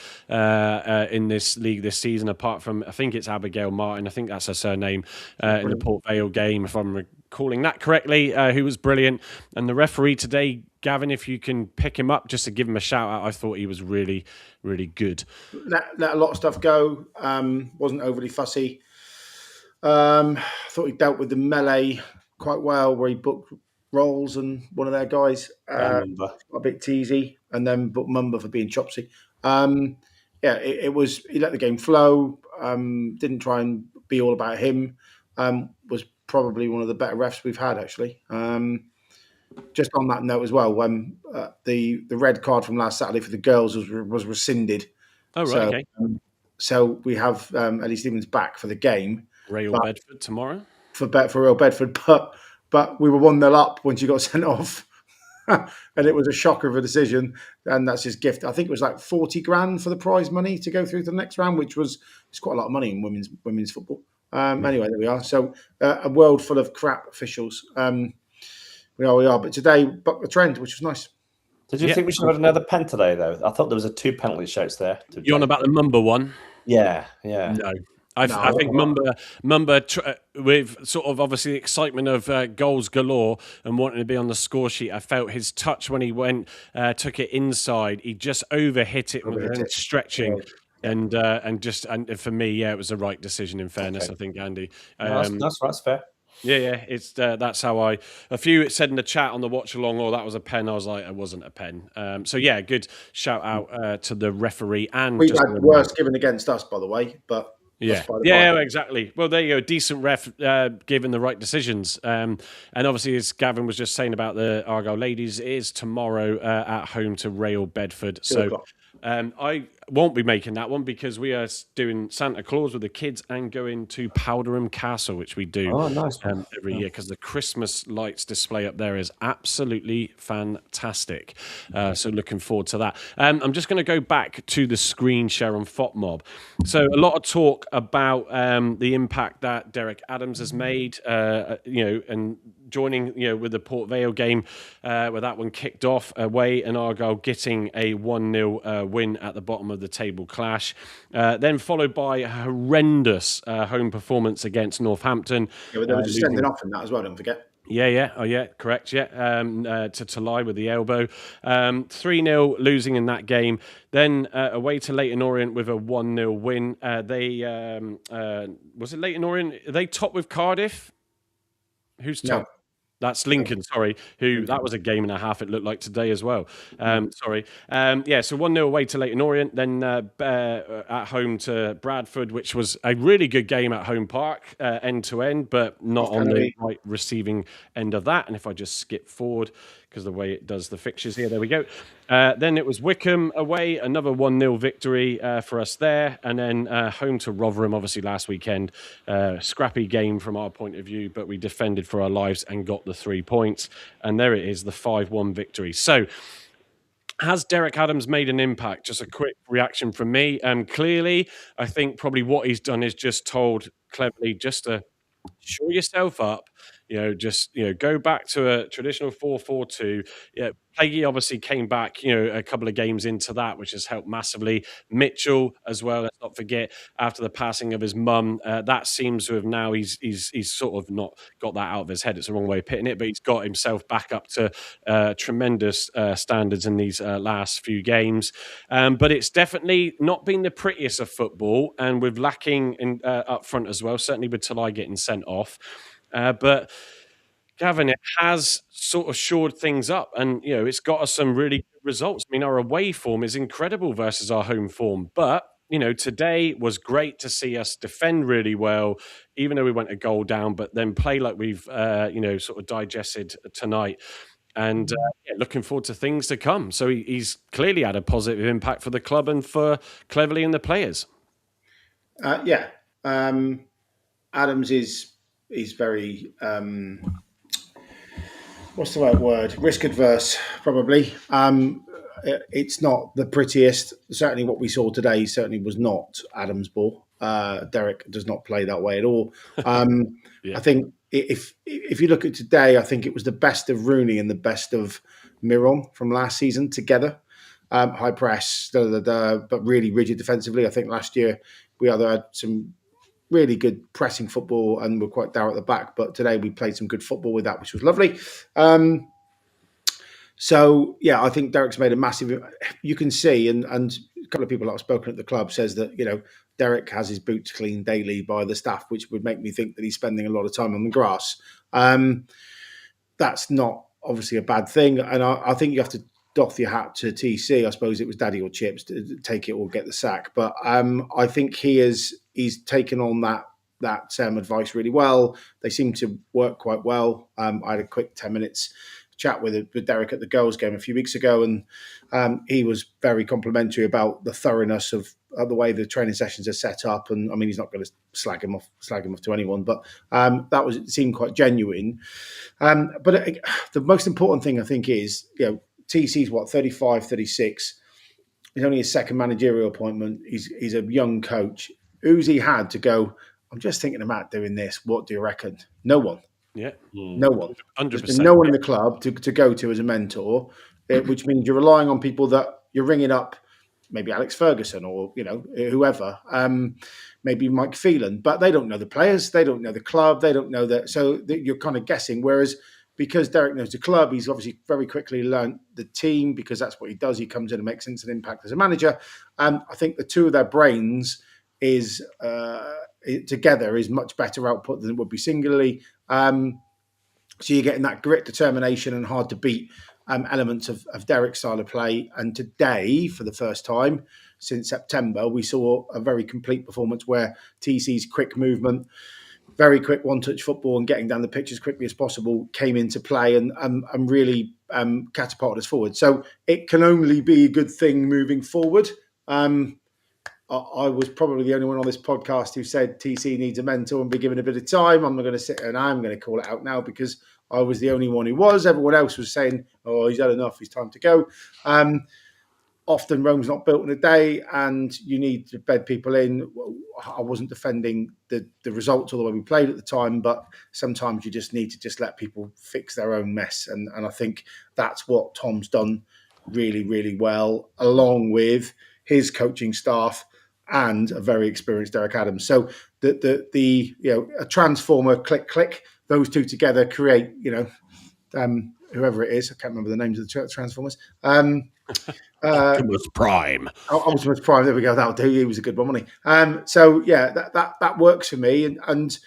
in this league this season, apart from, I think it's Abigail Martin, I think that's her surname, in the Port Vale game, if I'm calling that correctly, who was brilliant. And the referee today, Gavin, if you can pick him up just to give him a shout out, I thought he was really, really good. Let a lot of stuff go. Wasn't overly fussy. Thought he dealt with the melee quite well, where he booked Rolls and one of their guys, a bit teasy, and then booked Mumba for being chopsy. It was, he let the game flow, didn't try and be all about him, was probably one of the better refs we've had, actually. Just on that note as well, when the red card from last Saturday for the girls was rescinded. Oh, right, okay. So we have Ellie Stevens back for the game. Real Bedford tomorrow? For Real Bedford, but we were 1-0 up when she got sent off. And it was a shocker of a decision, and that's his gift. I think it was like 40 grand for the prize money to go through to the next round, which was quite a lot of money in women's football. Anyway, there we are. So a world full of crap officials. We are. But today bucked the trend, which was nice. Did you think we should have had another pen today, though? I thought there was 2 penalty shouts there. You on about the Mumba one? Yeah. No. I think Mumba, with sort of obviously the excitement of goals galore and wanting to be on the score sheet, I felt his touch when he took it inside. He just overhit it with stretching. And for me, it was the right decision. In fairness, I think, Andy. That's fair. Yeah. It's that's how a few said in the chat on the watch along, "Oh, that was a pen." I was like, "It wasn't a pen." So yeah, good shout out to the referee and We've just had worse given against us, by the way, but that's by the by. Yeah, exactly. Well, there you go. Decent ref given the right decisions. And obviously, as Gavin was just saying about the Argyle ladies, it is tomorrow at home to Rail Bedford. 2 So o'clock. I won't be making that one because we are doing Santa Claus with the kids and going to Powderham Castle, which we do nice. every year because the Christmas lights display up there is absolutely fantastic. So looking forward to that. I'm just going to go back to the screen share on FOTMob. So a lot of talk about the impact that Derek Adams has made, and joining, with the Port Vale game where that one kicked off away and Argyle getting a 1-0 win at the bottom of the table clash. Then followed by a horrendous home performance against Northampton. Yeah, but there was a sending off in that as well, don't forget. Yeah. Oh, yeah, correct. Yeah, to lie with the elbow. 3-0 losing in that game. Then away to Leyton Orient with a 1-0 win. Was it Leyton Orient? Are they top with Cardiff? Who's top? No. That's Lincoln, sorry. That was a game and a half, it looked like today as well. Sorry. So 1-0 away to Leyton Orient, then at home to Bradford, which was a really good game at home park, end to end, but not on the right receiving end of that. And if I just skip forward, because the way it does the fixtures here, there we go. Then it was Wickham away, another 1-0 victory for us there. And then home to Rotherham, obviously last weekend. Scrappy game from our point of view, but we defended for our lives and got the 3 points. And there it is, the 5-1 victory. So has Derek Adams made an impact? Just a quick reaction from me. Clearly, I think probably what he's done is just told cleverly just to shore yourself up, go back to a traditional 4-4-2. Yeah, Plaguey obviously came back, a couple of games into that, which has helped massively. Mitchell as well, let's not forget, after the passing of his mum, that seems to have now he's sort of not got that out of his head. It's the wrong way of putting it, but he's got himself back up to tremendous standards in these last few games. But it's definitely not been the prettiest of football, and with lacking in, up front as well, certainly with Talai getting sent off. But Gavin, it has sort of shored things up, and it's got us some really good results. I mean, our away form is incredible versus our home form, but today was great to see us defend really well, even though we went a goal down, but then play like we've sort of digested tonight. And looking forward to things to come. So he's clearly had a positive impact for the club and for Cleverley and the players. Adams is very what's the right word? Risk adverse, probably. It's not the prettiest. Certainly, what we saw today certainly was not Adams' ball. Derek does not play that way at all. I think if you look at today, I think it was the best of Rooney and the best of Miron from last season together. High press, but really rigid defensively. I think last year we either had some really good pressing football and we're quite dour at the back, but today we played some good football with that, which was lovely. I think Derek's made a massive. You can see, and a couple of people that I've spoken at the club says that Derek has his boots cleaned daily by the staff, which would make me think that he's spending a lot of time on the grass. That's not obviously a bad thing, and I think you have to doff your hat to TC. I suppose it was daddy or chips to take it or get the sack, but I think he's taken on that advice really well. They seem to work quite well. I had a quick 10 minutes chat with Derek at the girls game a few weeks ago, and he was very complimentary about the thoroughness of the way the training sessions are set up. And I mean, he's not going to slag him off to anyone, but it seemed quite genuine. But the most important thing I think is, TC's 35, 36. He's only his second managerial appointment. He's a young coach. Who's he had to go, I'm just thinking about doing this. What do you reckon? No one. Yeah. No one. 100%. There's been no one in the club to go to as a mentor, which means you're relying on people that you're ringing up, maybe Alex Ferguson or, whoever, maybe Mike Phelan, but they don't know the players. They don't know the club. They don't know that. So you're kind of guessing. Whereas because Derek knows the club, he's obviously very quickly learned the team because that's what he does. He comes in and makes instant impact as a manager. I think the two of their brains is together is much better output than it would be singularly. So you're getting that grit, determination, and hard to beat elements of Derek's style of play. And today, for the first time since September, we saw a very complete performance where TC's quick movement, very quick one-touch football and getting down the pitch as quickly as possible came into play and really catapulted us forward. So it can only be a good thing moving forward. I was probably the only one on this podcast who said TC needs a mentor and be given a bit of time. I'm not going to sit and I'm going to call it out now because I was the only one who was. Everyone else was saying, oh, he's had enough, it's time to go. Often Rome's not built in a day and you need to bed people in. I wasn't defending the results or the way we played at the time, but sometimes you just need to just let people fix their own mess. And I think that's what Tom's done really, really well, along with his coaching staff and a very experienced Derek Adams. So the a transformer, click, those two together create, whoever it is, I can't remember the names of the transformers. Optimus Prime. Optimus Prime, there we go, that'll do. He was a good one, wasn't he? So yeah, that works for me and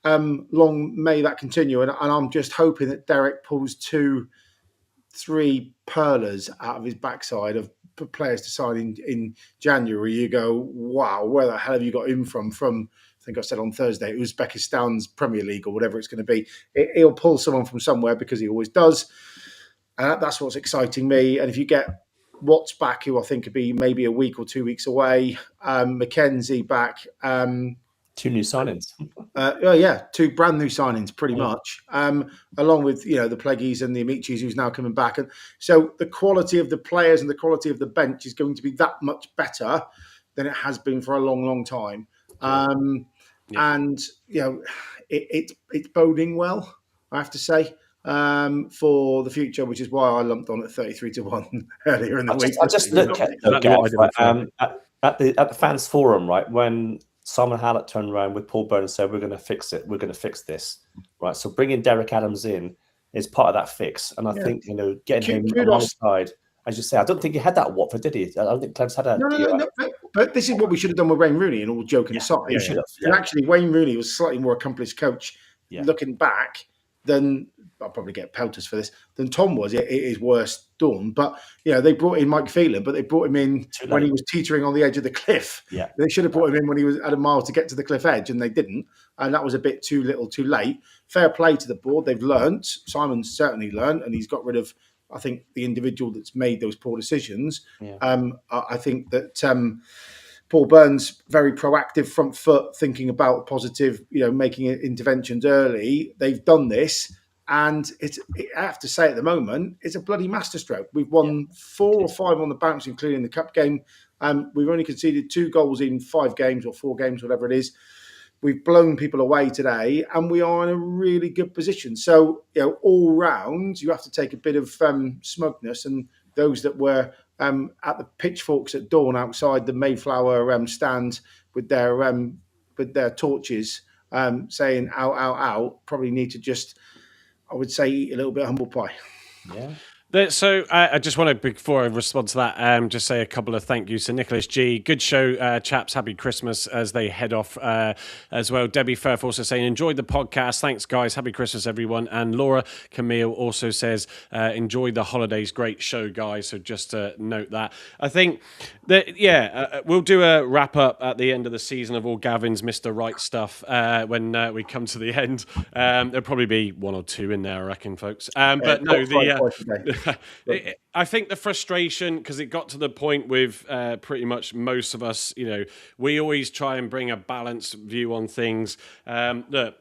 long may that continue. And I'm just hoping that Derek pulls 2-3 pearlers out of his backside of players to sign in January. You go, wow, where the hell have you got him from? I think I said on Thursday, Uzbekistan's Premier League or whatever it's going to be. He'll pull someone from somewhere because he always does. And that's what's exciting me. And if you get Watts back, who I think could be maybe a week or 2 weeks away, Mackenzie back. 2 new signings. 2 brand new signings, pretty much, along with the Pleggies and the Amichis, who's now coming back. And so the quality of the players and the quality of the bench is going to be that much better than it has been for a long, long time. And it's boding well, I have to say, for the future, which is why I lumped on at 33-1 earlier in the week. I just look at the fans forum, right, when Simon Hallett turned around with Paul Byrne and said, we're going to fix it. We're going to fix this. Right. So bringing Derek Adams in is part of that fix. And I think, getting him alongside, as you say, I don't think he had that at Watford, did he? I don't think Clem's had a... No. But this is what we should have done with Wayne Rooney, and all joking aside. And actually, Wayne Rooney was a slightly more accomplished coach looking back than... I'll probably get pelters for this, than Tom was. It is worse done. But, they brought in Mike Phelan, but they brought him in when he was teetering on the edge of the cliff. Yeah. They should have brought him in when he was at a mile to get to the cliff edge, and they didn't. And that was a bit too little, too late. Fair play to the board. They've learnt. Simon's certainly learnt, and he's got rid of, I think, the individual that's made those poor decisions. Yeah. I think that... Paul Byrne's very proactive, front foot, thinking about positive, making interventions early. They've done this. And I have to say at the moment, it's a bloody masterstroke. We've won 4 or 5 on the bounce, including the cup game. We've only conceded 2 goals in 5 games or 4 games, whatever it is. We've blown people away today, and we are in a really good position. So, all round, you have to take a bit of smugness. And those that were at the pitchforks at dawn outside the Mayflower stand with their torches saying, out, out, out, probably need to just... I would say eat a little bit of humble pie. Yeah. So I just want to, before I respond to that, just say a couple of thank yous to Nicholas G. Good show, chaps. Happy Christmas as they head off as well. Debbie Firth also saying, enjoyed the podcast. Thanks, guys. Happy Christmas, everyone. And Laura Camille also says, enjoyed the holidays. Great show, guys. So just to note that. I think that, we'll do a wrap up at the end of the season of all Gavin's Mr. Right stuff when we come to the end. There'll probably be 1 or 2 in there, I reckon, folks. But no, I think the frustration, because it got to the point with pretty much most of us, we always try and bring a balanced view on things. Look,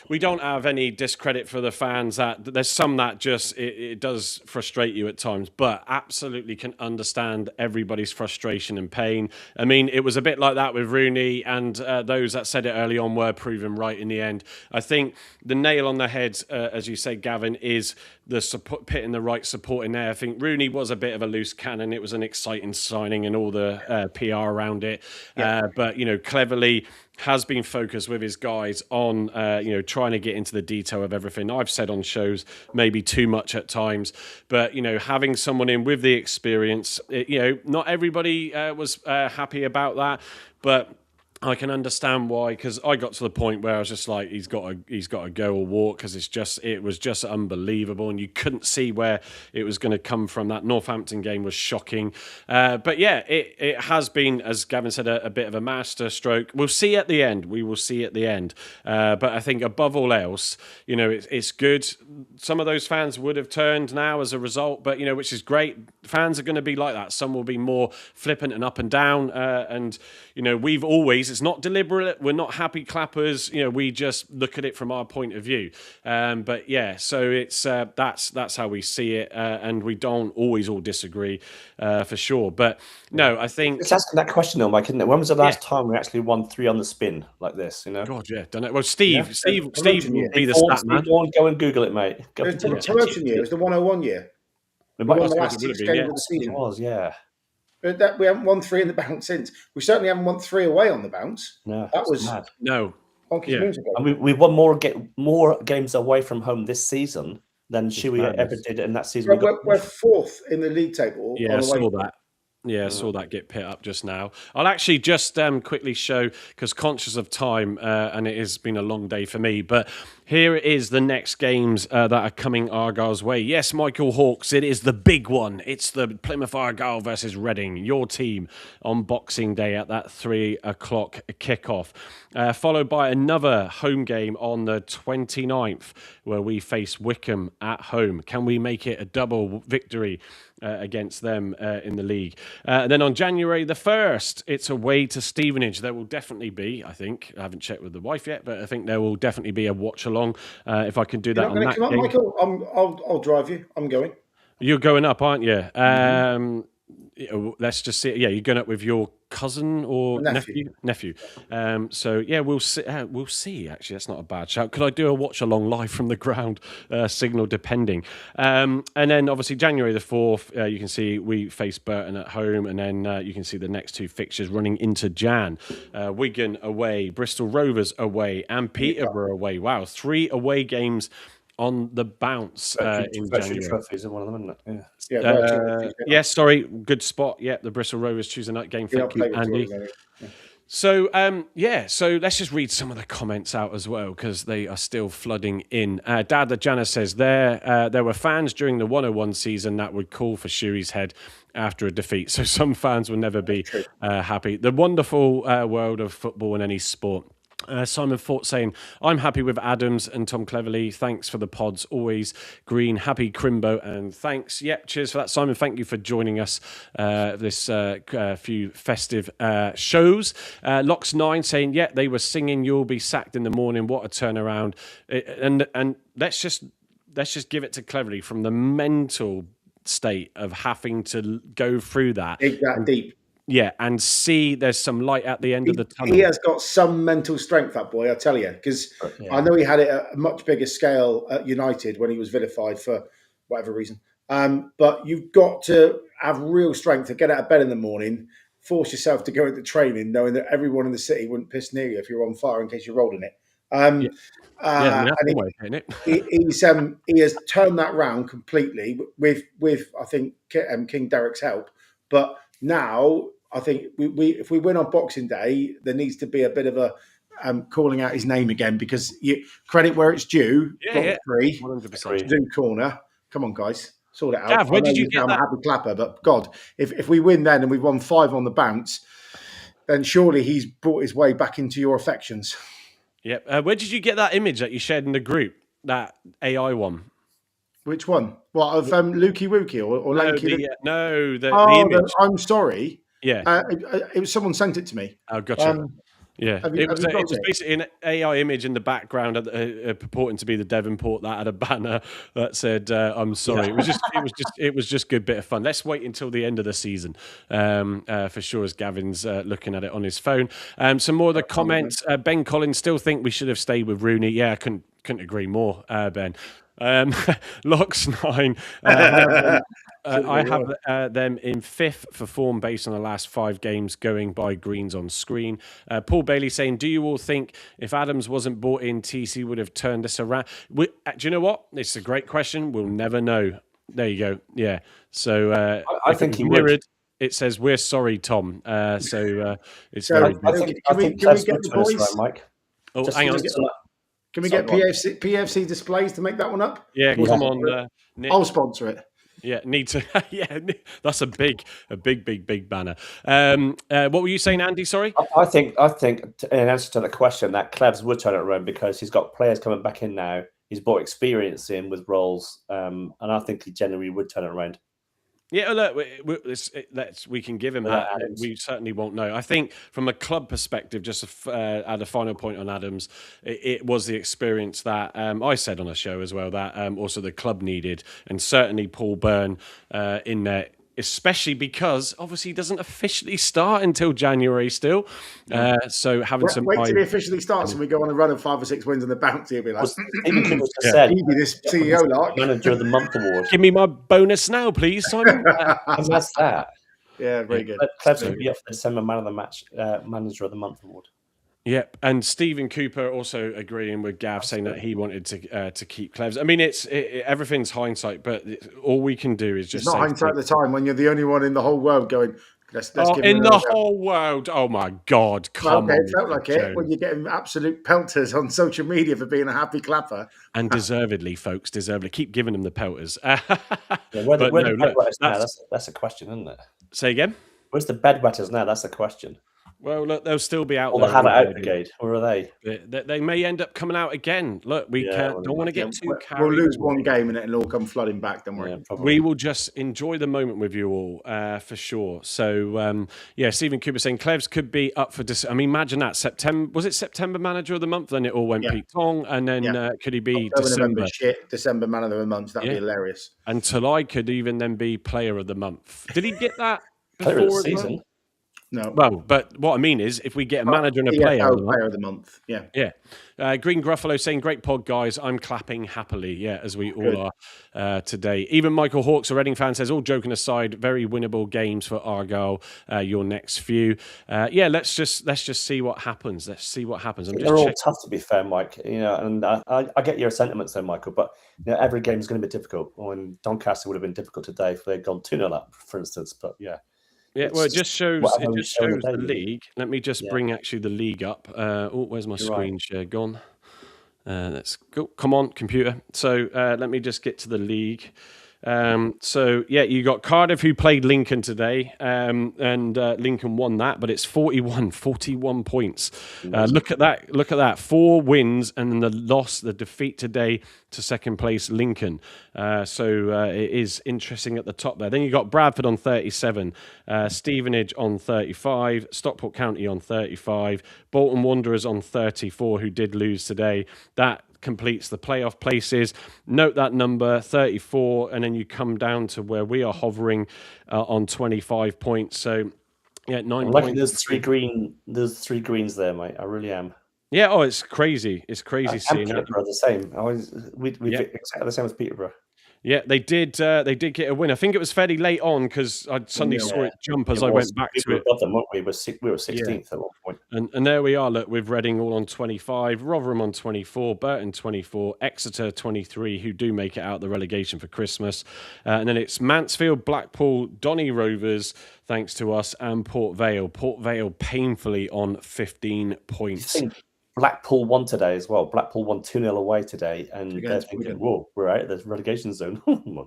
we don't have any discredit for the fans. That there's some that just it does frustrate you at times, but absolutely can understand everybody's frustration and pain. I mean, it was a bit like that with Rooney, and those that said it early on were proven right in the end. I think the nail on the head, as you say, Gavin, is the support, putting the right support in there. I think Rooney was a bit of a loose cannon. It was an exciting signing and all the PR around it. Yeah. But, cleverly has been focused with his guys on, trying to get into the detail of everything. I've said on shows, maybe too much at times, but, having someone in with the experience, not everybody was happy about that, but I can understand why, because I got to the point where I was just like, he's got to go or walk, because it was just unbelievable, and you couldn't see where it was going to come from. That Northampton game was shocking, but yeah, it has been, as Gavin said, a bit of a master stroke. We'll see at the end. We will see at the end, but I think above all else, it's good. Some of those fans would have turned now as a result, but which is great. Fans are going to be like that. Some will be more flippant and up and down, and we've always. It's not deliberate. We're not happy clappers. We just look at it from our point of view. But yeah, so it's that's how we see it, and we don't always all disagree for sure. But no, I think it's asking that question though, Mike, isn't it? When was the last time we actually won 3 on the spin like this? God, yeah, don't know. Well, Steve will be the Steve stat man. Go and Google it, mate. It was the promotion year. It was the 101 year. It won the last 6 games of the season. It was, yeah. But we haven't won 3 in the bounce since. We certainly haven't won 3 away on the bounce. No, that was mad. No. Yeah. And we won more games away from home this season than Shuey ever did in that season. We're 4th in the league table. Yeah, I saw that. Yeah, I saw that get pit up just now. I'll actually just quickly show, because conscious of time, and it has been a long day for me, but here it is, the next games that are coming Argyle's way. Yes, Michael Hawks, it is the big one. It's the Plymouth Argyle versus Reading, your team, on Boxing Day at that 3 o'clock kickoff. Followed by another home game on the 29th, where we face Wickham at home. Can we make it a double victory against them in the league? And then on January the 1st, it's away to Stevenage. There will definitely be, I think, I haven't checked with the wife yet, but I think there will definitely be a watch along if I can do that on that game. Michael, I'll drive you. I'm going. You're going up, aren't you? Let's just see. Yeah, you're going up with your cousin or nephew. So yeah, we'll see. We'll see. Actually, that's not a bad shout. Could I do a watch along live from the ground? Signal depending. And then obviously January the 4th, you can see we face Burton at home, and then you can see the next 2 fixtures running into Jan. Wigan away, Bristol Rovers away, and Peterborough away. Wow, 3 away games on the bounce in January. Trophies are one of them, isn't it? Yeah. Sorry, good spot. Yeah, the Bristol Rovers Tuesday night game. Thank you, Andy. So, so let's just read some of the comments out as well, because they are still flooding in. Dad the Janice says there were fans during the 101 season that would call for Shuey's head after a defeat. So some fans will never be happy. The wonderful world of football and any sport. Simon Fort saying, I'm happy with Adams and Tom Cleverley. Thanks for the pods. Always green. Happy Crimbo. And thanks. Yep. Cheers for that, Simon. Thank you for joining us this few festive shows. Locks9 saying, they were singing You'll Be Sacked in the Morning. What a turnaround. And let's just give it to Cleverley from the mental state of having to go through that. Dig that deep. Yeah, and see there's some light at the end of the tunnel. He has got some mental strength, that boy, I tell you, because I know he had it at a much bigger scale at United when he was vilified for whatever reason. But you've got to have real strength to get out of bed in the morning, force yourself to go into training, knowing that everyone in the city wouldn't piss near you if you're on fire in case you're rolling it. He has turned that round completely with I think King Derek's help. But now I think if we win on Boxing Day, there needs to be a bit of a calling out his name again, because credit where it's due. 3, 100%. Zoom corner. Come on, guys, sort it out. Gav, where did you get I'm that? a happy clapper, but God, if we win then and we've won 5 on the bounce, then surely he's brought his way back into your affections. Yep. Where did you get that image that you shared in the group? That AI one. Which one? What, of Lukey Wookie or Lanky? The image. I'm sorry. Yeah. It was someone sent it to me. Oh, gotcha. It was basically an AI image in the background purporting to be the Devonport that had a banner that said "I'm sorry." It was just good bit of fun. Let's wait until the end of the season for sure, as Gavin's looking at it on his phone. Some more of the comments. Ben Collins still think we should have stayed with Rooney. Yeah, I couldn't agree more, Ben. Locks9. I have them in 5th for form based on the last 5 games, going by greens on screen. Paul Bailey saying, do you all think if Adams wasn't bought in, TC would have turned this around? Do you know what? It's a great question. We'll never know. There you go. Yeah. So I think he would. It says we're sorry, Tom. It's So, very I busy. think Can we Clev's get would the turn us boys? around, Mike. Oh, Just- hang on. just- Can we Sorry, get go on. PFC displays to make that one up? Yeah, We'll come sponsor on, it. Nick. I'll sponsor it. Yeah, need to. Yeah, that's a big banner. What were you saying, Andy? Sorry. I think in answer to the question that Clevs would turn it around because he's got players coming back in now. He's brought experience in with roles, and I think he generally would turn it around. Yeah, look, we can give him Without that. Adams. We certainly won't know. I think from a club perspective, just add a final point on Adams, it was the experience that I said on a show as well that also the club needed, and certainly Paul Byrne in there, especially because obviously he doesn't officially start until January still. So having some Wait till he officially starts and we go on a run of 5 or 6 wins on the bounty. He'll be like, Well, Stephen Cooper just said "Easy, this CEO lark." Manager of the Month award. give me my bonus now, please, Simon. And that's that. Yeah, very good. Clevs could be up for the December Man of the Match, Manager of the Month award. Yep, and Stephen Cooper also agreeing with Gav, saying that he wanted to keep Clevs. I mean, everything's hindsight, but all we can do is just It's not say hindsight at the time when you're the only one in the whole world going, let's give him in another the go. whole world. Oh my God, Well, come okay, on, it felt like Jones. it when you're getting absolute pelters on social media for being a happy clapper. And deservedly, folks, deservedly. Keep giving them the pelters. Yeah, But the no, look, bedwetters now? that's- That's a question, isn't it? say again. Where's the bedwetters now? That's the question. Well, look, they'll still be out Or there. the Have It Out Brigade? Where are they? They may end up coming out again. Look, we Yeah, don't want to get too We'll carried lose away. one game and it'll all come flooding back. Don't worry. Yeah, probably. We will just enjoy the moment with you all, for sure. So, Stephen Cooper saying Clevs could be up for. I mean, imagine that September. Was it September Manager of the Month? Then it all went Yeah. Pete Tong, and then could he be October, December? November, shit. December man of the month. That'd Yeah. be hilarious. And Talai could even then be Player of the Month. Did he get that Player of the before as well? season. No. Well, but what I mean is, if we get a manager and a player, player of the month. Yeah. Yeah. Green Gruffalo saying, great pod, guys. I'm clapping happily. Yeah, as we all are today. Even Michael Hawks, a Reading fan, says, all joking aside, very winnable games for Argyle, your next few. Let's just see what happens. Let's see what happens. I'm just They're all checking. tough, to be fair, Mike. And I get your sentiments there, Michael, but every game is going to be difficult. When Doncaster would have been difficult today if they'd gone 2-0 up, for instance. But yeah. Yeah, well, it just shows whatever we show in the the day, really. league. Let me just bring actually the league up. Where's my screen share gone? Let's go. Come on, computer. So let me just get to the league. You got Cardiff, who played Lincoln today, and Lincoln won that, but it's 41 points. Look at that. 4 wins and then the defeat today to second place Lincoln. It is interesting at the top there. Then you got Bradford on 37, Stevenage on 35, Stockport County on 35, Bolton Wanderers on 34, who did lose today. That completes the playoff places. Note that number 34, and then you come down to where we are hovering on 25 points. So, 9 I'm points. liking there's three greens there, mate. I really am. Yeah, it's crazy. It's crazy seeing that. Peterborough the same. We exactly the same as Peterborough. Yeah, they did get a win. I think it was fairly late on because I suddenly saw it jump as I went back to it. Above them, weren't we? We were 16th at one point. And there we are, look, with Reading all on 25, Rotherham on 24, Burton 24, Exeter 23, who do make it out the relegation for Christmas. And then it's Mansfield, Blackpool, Donny Rovers, thanks to us, and Port Vale. Port Vale painfully on 15 points. I think Blackpool won today as well. Blackpool won 2-0 away today, and they're thinking, whoa, we're out of the relegation zone.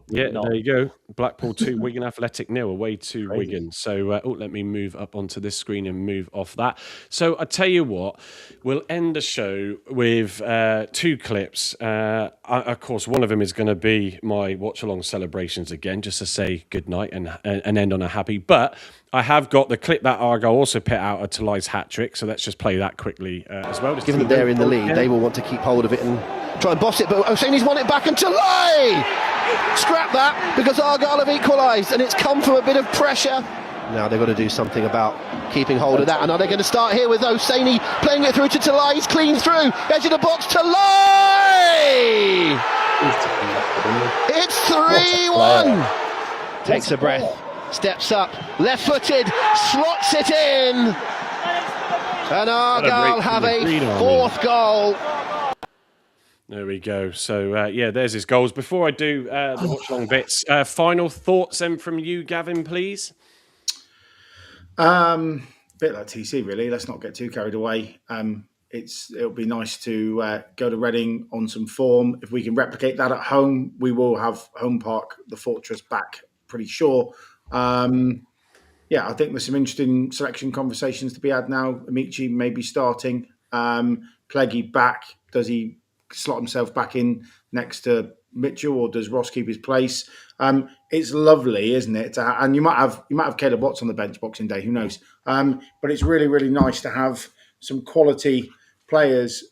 Yeah, there you go. Blackpool 2, Wigan Athletic 0, away to Wigan. So, let me move up onto this screen and move off that. So, I tell you what, we'll end the show with 2 clips. Of course, one of them is going to be my watch-along celebrations again, just to say goodnight and end on a happy. But I have got the clip that Argyle also put out of Talai's hat-trick, so let's just play that quickly as well. Given that they're in the lead, they will want to keep hold of it and try and boss it, but Hosseini's won it back, and Talai! Scrap that, because Argyle have equalised, and it's come from a bit of pressure. Now they've got to do something about keeping hold of that, and are they going to start here with Hosseini playing it through to Talai? He's clean through, edge of the box, Talai! It's 3-1! Takes a breath, steps up, left-footed, slots it in! And Argyle have a 4th goal. There we go. So, there's his goals. Before I do the watch-along bits, final thoughts then from you, Gavin, please? Bit like TC, really. Let's not get too carried away. It'll be nice to go to Reading on some form. If we can replicate that at home, we will have home park, the Fortress, back. Pretty sure. I think there's some interesting selection conversations to be had now. Amici maybe starting. Pleggy back. Does he slot himself back in next to Mitchell, or does Ross keep his place? It's lovely, isn't it? And you might have Caleb Watts on the bench Boxing Day. Who knows? But it's really, really nice to have some quality players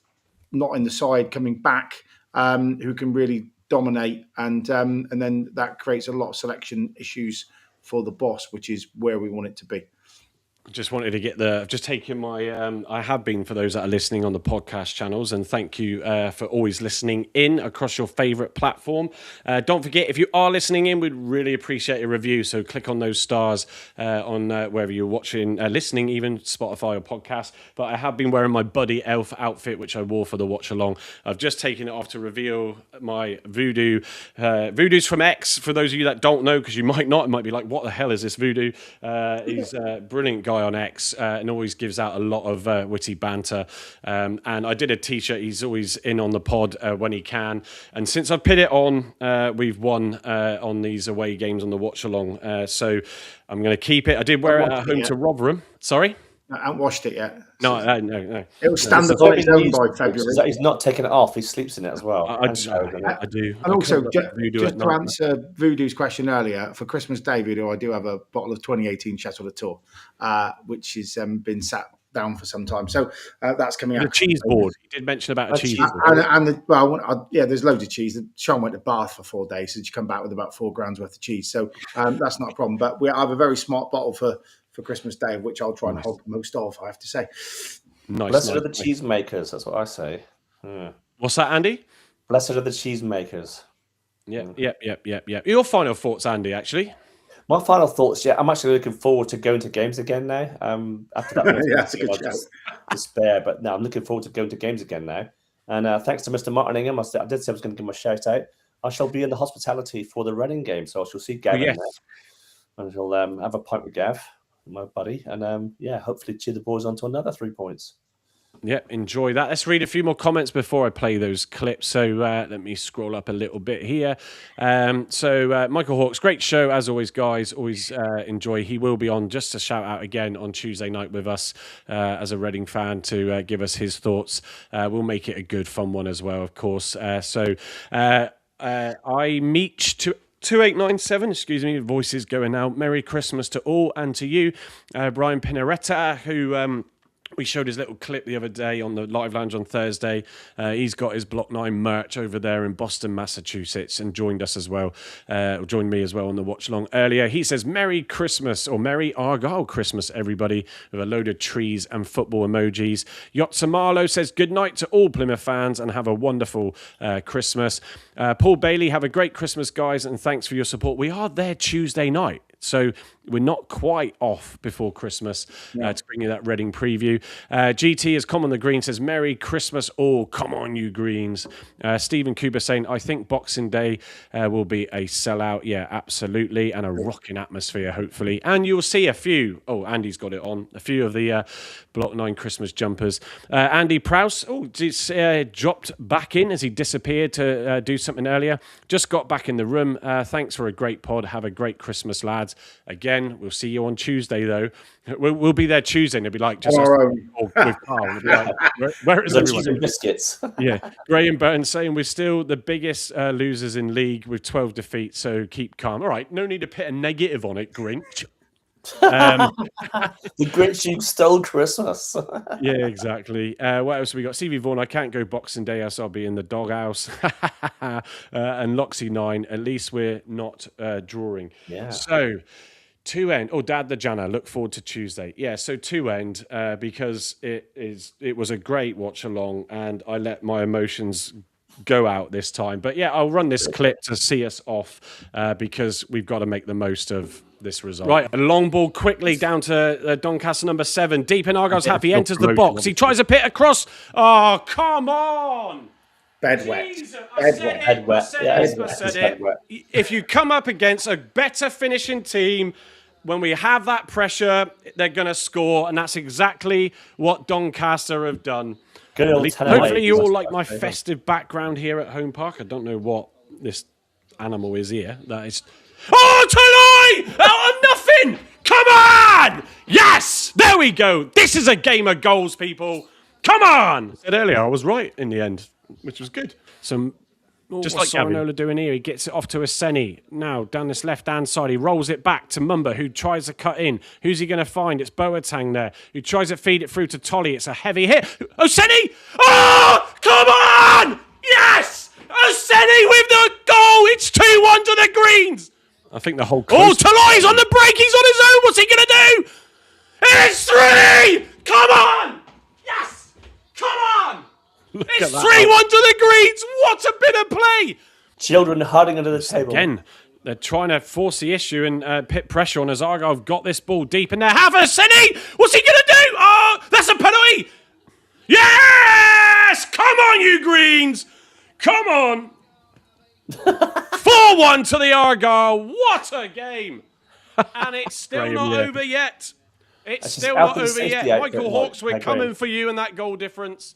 not in the side coming back who can really dominate, and then that creates a lot of selection issues for the boss, which is where we want it to be. Just wanted to get I've just taken my, I have been, for those that are listening on the podcast channels, and thank you for always listening in across your favourite platform. Don't forget, if you are listening in, we'd really appreciate a review. So click on those stars on wherever you're watching, listening, even Spotify or podcast. But I have been wearing my Buddy Elf outfit, which I wore for the watch along. I've just taken it off to reveal my Voodoo. Voodoo's from X, for those of you that don't know, because you might not. It might be like, what the hell is this Voodoo? He's a brilliant guy on X and always gives out a lot of witty banter, and I did a t-shirt. He's always in on the pod when he can, and since I've put it on, we've won on these away games on the watch along, so I'm going to keep it. I did wear it at home to Rotherham. Sorry? I haven't washed it yet. No. It'll stand up on its own by February. He's not taking it off. He sleeps in it as well. I do. And also, just to answer Voodoo's question earlier, for Christmas Day, Voodoo, I do have a bottle of 2018 Chateau Latour, which has been sat down for some time. So that's coming out. The cheese board. You did mention about a cheese board. There's loads of cheese. Sean went to Bath for 4 days, so you come back with about 4 grams worth of cheese. So that's not a problem. But I have a very smart bottle for Christmas Day, which I'll try and hold most of, I have to say. Blessed are the cheesemakers, that's what I say. Yeah. What's that, Andy? Blessed are the cheesemakers. Yeah. Your final thoughts, Andy, actually? My final thoughts, I'm actually looking forward to going to games again now. After that, that's a good shout. Despair, but no, I'm looking forward to going to games again now. And thanks to Mr. Martin Ingham, I did say I was going to give him a shout out. I shall be in the hospitality for the Reading game, so I shall see Gavin there. And he'll have a pint with Gav, my buddy, and hopefully cheer the boys on to another 3 points. Yeah, enjoy that. Let's read a few more comments before I play those clips. So let me scroll up a little bit here. Michael Hawks, great show as always, guys. Always enjoy. He will be on, just to shout out again, on Tuesday night with us as a Reading fan to give us his thoughts. We'll make it a good, fun one as well, of course. I meet to 2897, excuse me, voices going out. Merry Christmas to all and to you. Brian Pineretta, who we showed his little clip the other day on the Live Lounge on Thursday. He's got his Block 9 merch over there in Boston, Massachusetts, and joined us as well, joined me as well on the watch along earlier. He says, Merry Christmas, or Merry Argyle Christmas, everybody, with a load of trees and football emojis. Yotsamalo says, good night to all Plymouth fans and have a wonderful Christmas. Paul Bailey, have a great Christmas, guys, and thanks for your support. We are there Tuesday night, so we're not quite off before Christmas to bring you that Reading preview. GT has come on the green, says, Merry Christmas all. Come on, you Greens. Stephen Cooper saying, I think Boxing Day will be a sellout. Yeah, absolutely. And a rocking atmosphere, hopefully. And you'll see a few. Oh, Andy's got it on. A few of the Block 9 Christmas jumpers. Andy Prowse, dropped back in as he disappeared to do something earlier. Just got back in the room. Thanks for a great pod. Have a great Christmas, lads. Again, we'll see you on Tuesday, though. We'll be there Tuesday, and it'll be like, just us with Carl. Where is everyone? Cheese and biscuits. Yeah. Graham Burton saying we're still the biggest losers in league with 12 defeats, so keep calm. All right, no need to put a negative on it, Grinch. The Grinch who stole Christmas. Yeah, exactly. What else have we got? CV Vaughan, I can't go Boxing Day, else I'll be in the doghouse. And Loxy 9, at least we're not drawing. Yeah. So, to end, Dad the Jana, look forward to Tuesday. Yeah, so to end, because it was a great watch along, and I let my emotions go out this time. But yeah, I'll run this clip to see us off because we've got to make the most of this result. Right, a long ball quickly down to Doncaster number 7. Deep in Argyle's half, he enters the box. He tries a pit across. Oh, come on! Bed wet. I said it. If you come up against a better finishing team, when we have that pressure, they're going to score, and that's exactly what Doncaster have done. Good old Hopefully you all like my festive background here at Home Park. I don't know what this animal is here. That is... Oh, Tully! Out of nothing! Come on! Yes! There we go. This is a game of goals, people. Come on! I said earlier, I was right in the end, which was good. Just like Saranola doing here, he gets it off to Aseni. Now, down this left-hand side, he rolls it back to Mumba, who tries to cut in. Who's he going to find? It's Boateng there, who tries to feed it through to Tolly. It's a heavy hit. Aseni! Oh, come on! Yes! Aseni with the goal! It's 2-1 to the Greens! I think the whole coast... Oh, Tolly's on the break! He's on his own! What's he going to do? It's 3! Come on! Yes! Come on! It's 3-1 to the Greens. What a bit of play. Children hiding under the table. Again, they're trying to force the issue and put pressure on as Argyle have got this ball deep in there. Haverseni! What's he going to do? Oh, that's a penalty. Yes! Come on, you Greens. Come on. 4-1 to the Argyle. What a game. And it's still not over yet. It's still not over yet. Michael Hawks, we're coming for you and that goal difference.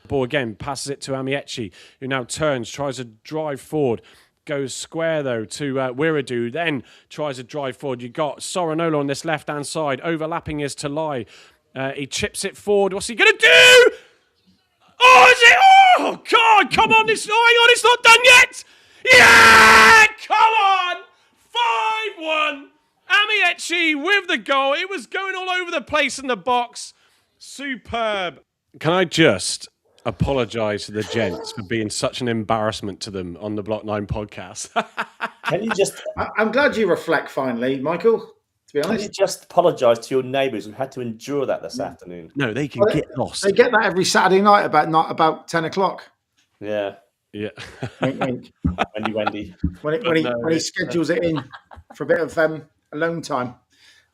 Ball again, passes it to Amiechi, who now turns, tries to drive forward, goes square though to Wiradu, then tries to drive forward. You got Soranola on this left-hand side, overlapping is Talai. He chips it forward. What's he going to do? Oh, is it? Oh, God, come on. Hang on, it's not done yet. Yeah, come on. 5-1. Amiechi with the goal. It was going all over the place in the box. Superb. Can I just apologise to the gents for being such an embarrassment to them on the Block 9 podcast? Can you just... I'm glad you reflect finally, Michael, to be honest. Can you just apologise to your neighbours who had to endure that this afternoon? No, they can get lost. They get that every Saturday night about 10 o'clock. Yeah. Yeah. Wink, wink. Wendy. When he schedules it in for a bit of alone time.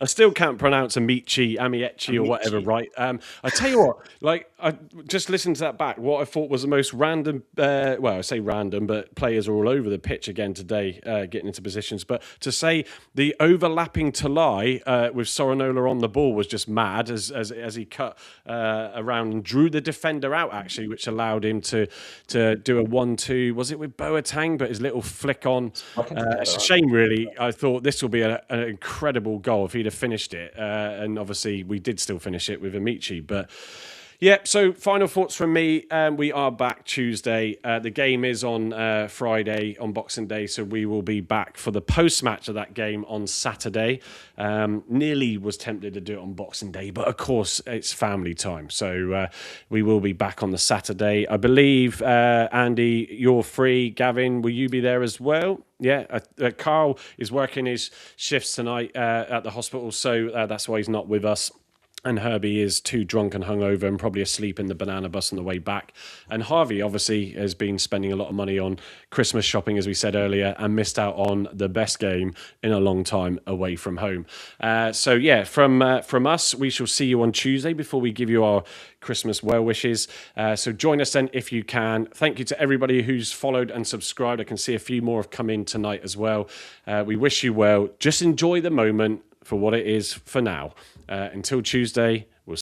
I still can't pronounce Amiechi or whatever, right? I tell you what, like, I just listened to that back. What I thought was the most random, well, I say random, but players are all over the pitch again today, getting into positions. But to say the overlapping Talai with Soranola on the ball was just mad as he cut around and drew the defender out, actually, which allowed him to do a 1-2. Was it with Boateng? But his little flick on. It's a shame, really. I thought this will be an incredible goal if he'd have finished it, and obviously we did still finish it with Amici. But yeah, so final thoughts from me. We are back Tuesday. The game is on Friday, on Boxing Day, so we will be back for the post-match of that game on Saturday. Nearly was tempted to do it on Boxing Day, but of course it's family time, so we will be back on the Saturday. I believe, Andy, you're free. Gavin, will you be there as well? Yeah, Carl is working his shifts tonight at the hospital, so that's why he's not with us. And Herbie is too drunk and hungover and probably asleep in the banana bus on the way back. And Harvey, obviously, has been spending a lot of money on Christmas shopping, as we said earlier, and missed out on the best game in a long time away from home. So, yeah, from us, we shall see you on Tuesday before we give you our Christmas well wishes. So join us then if you can. Thank you to everybody who's followed and subscribed. I can see a few more have come in tonight as well. We wish you well. Just enjoy the moment for what it is for now. Until Tuesday, we'll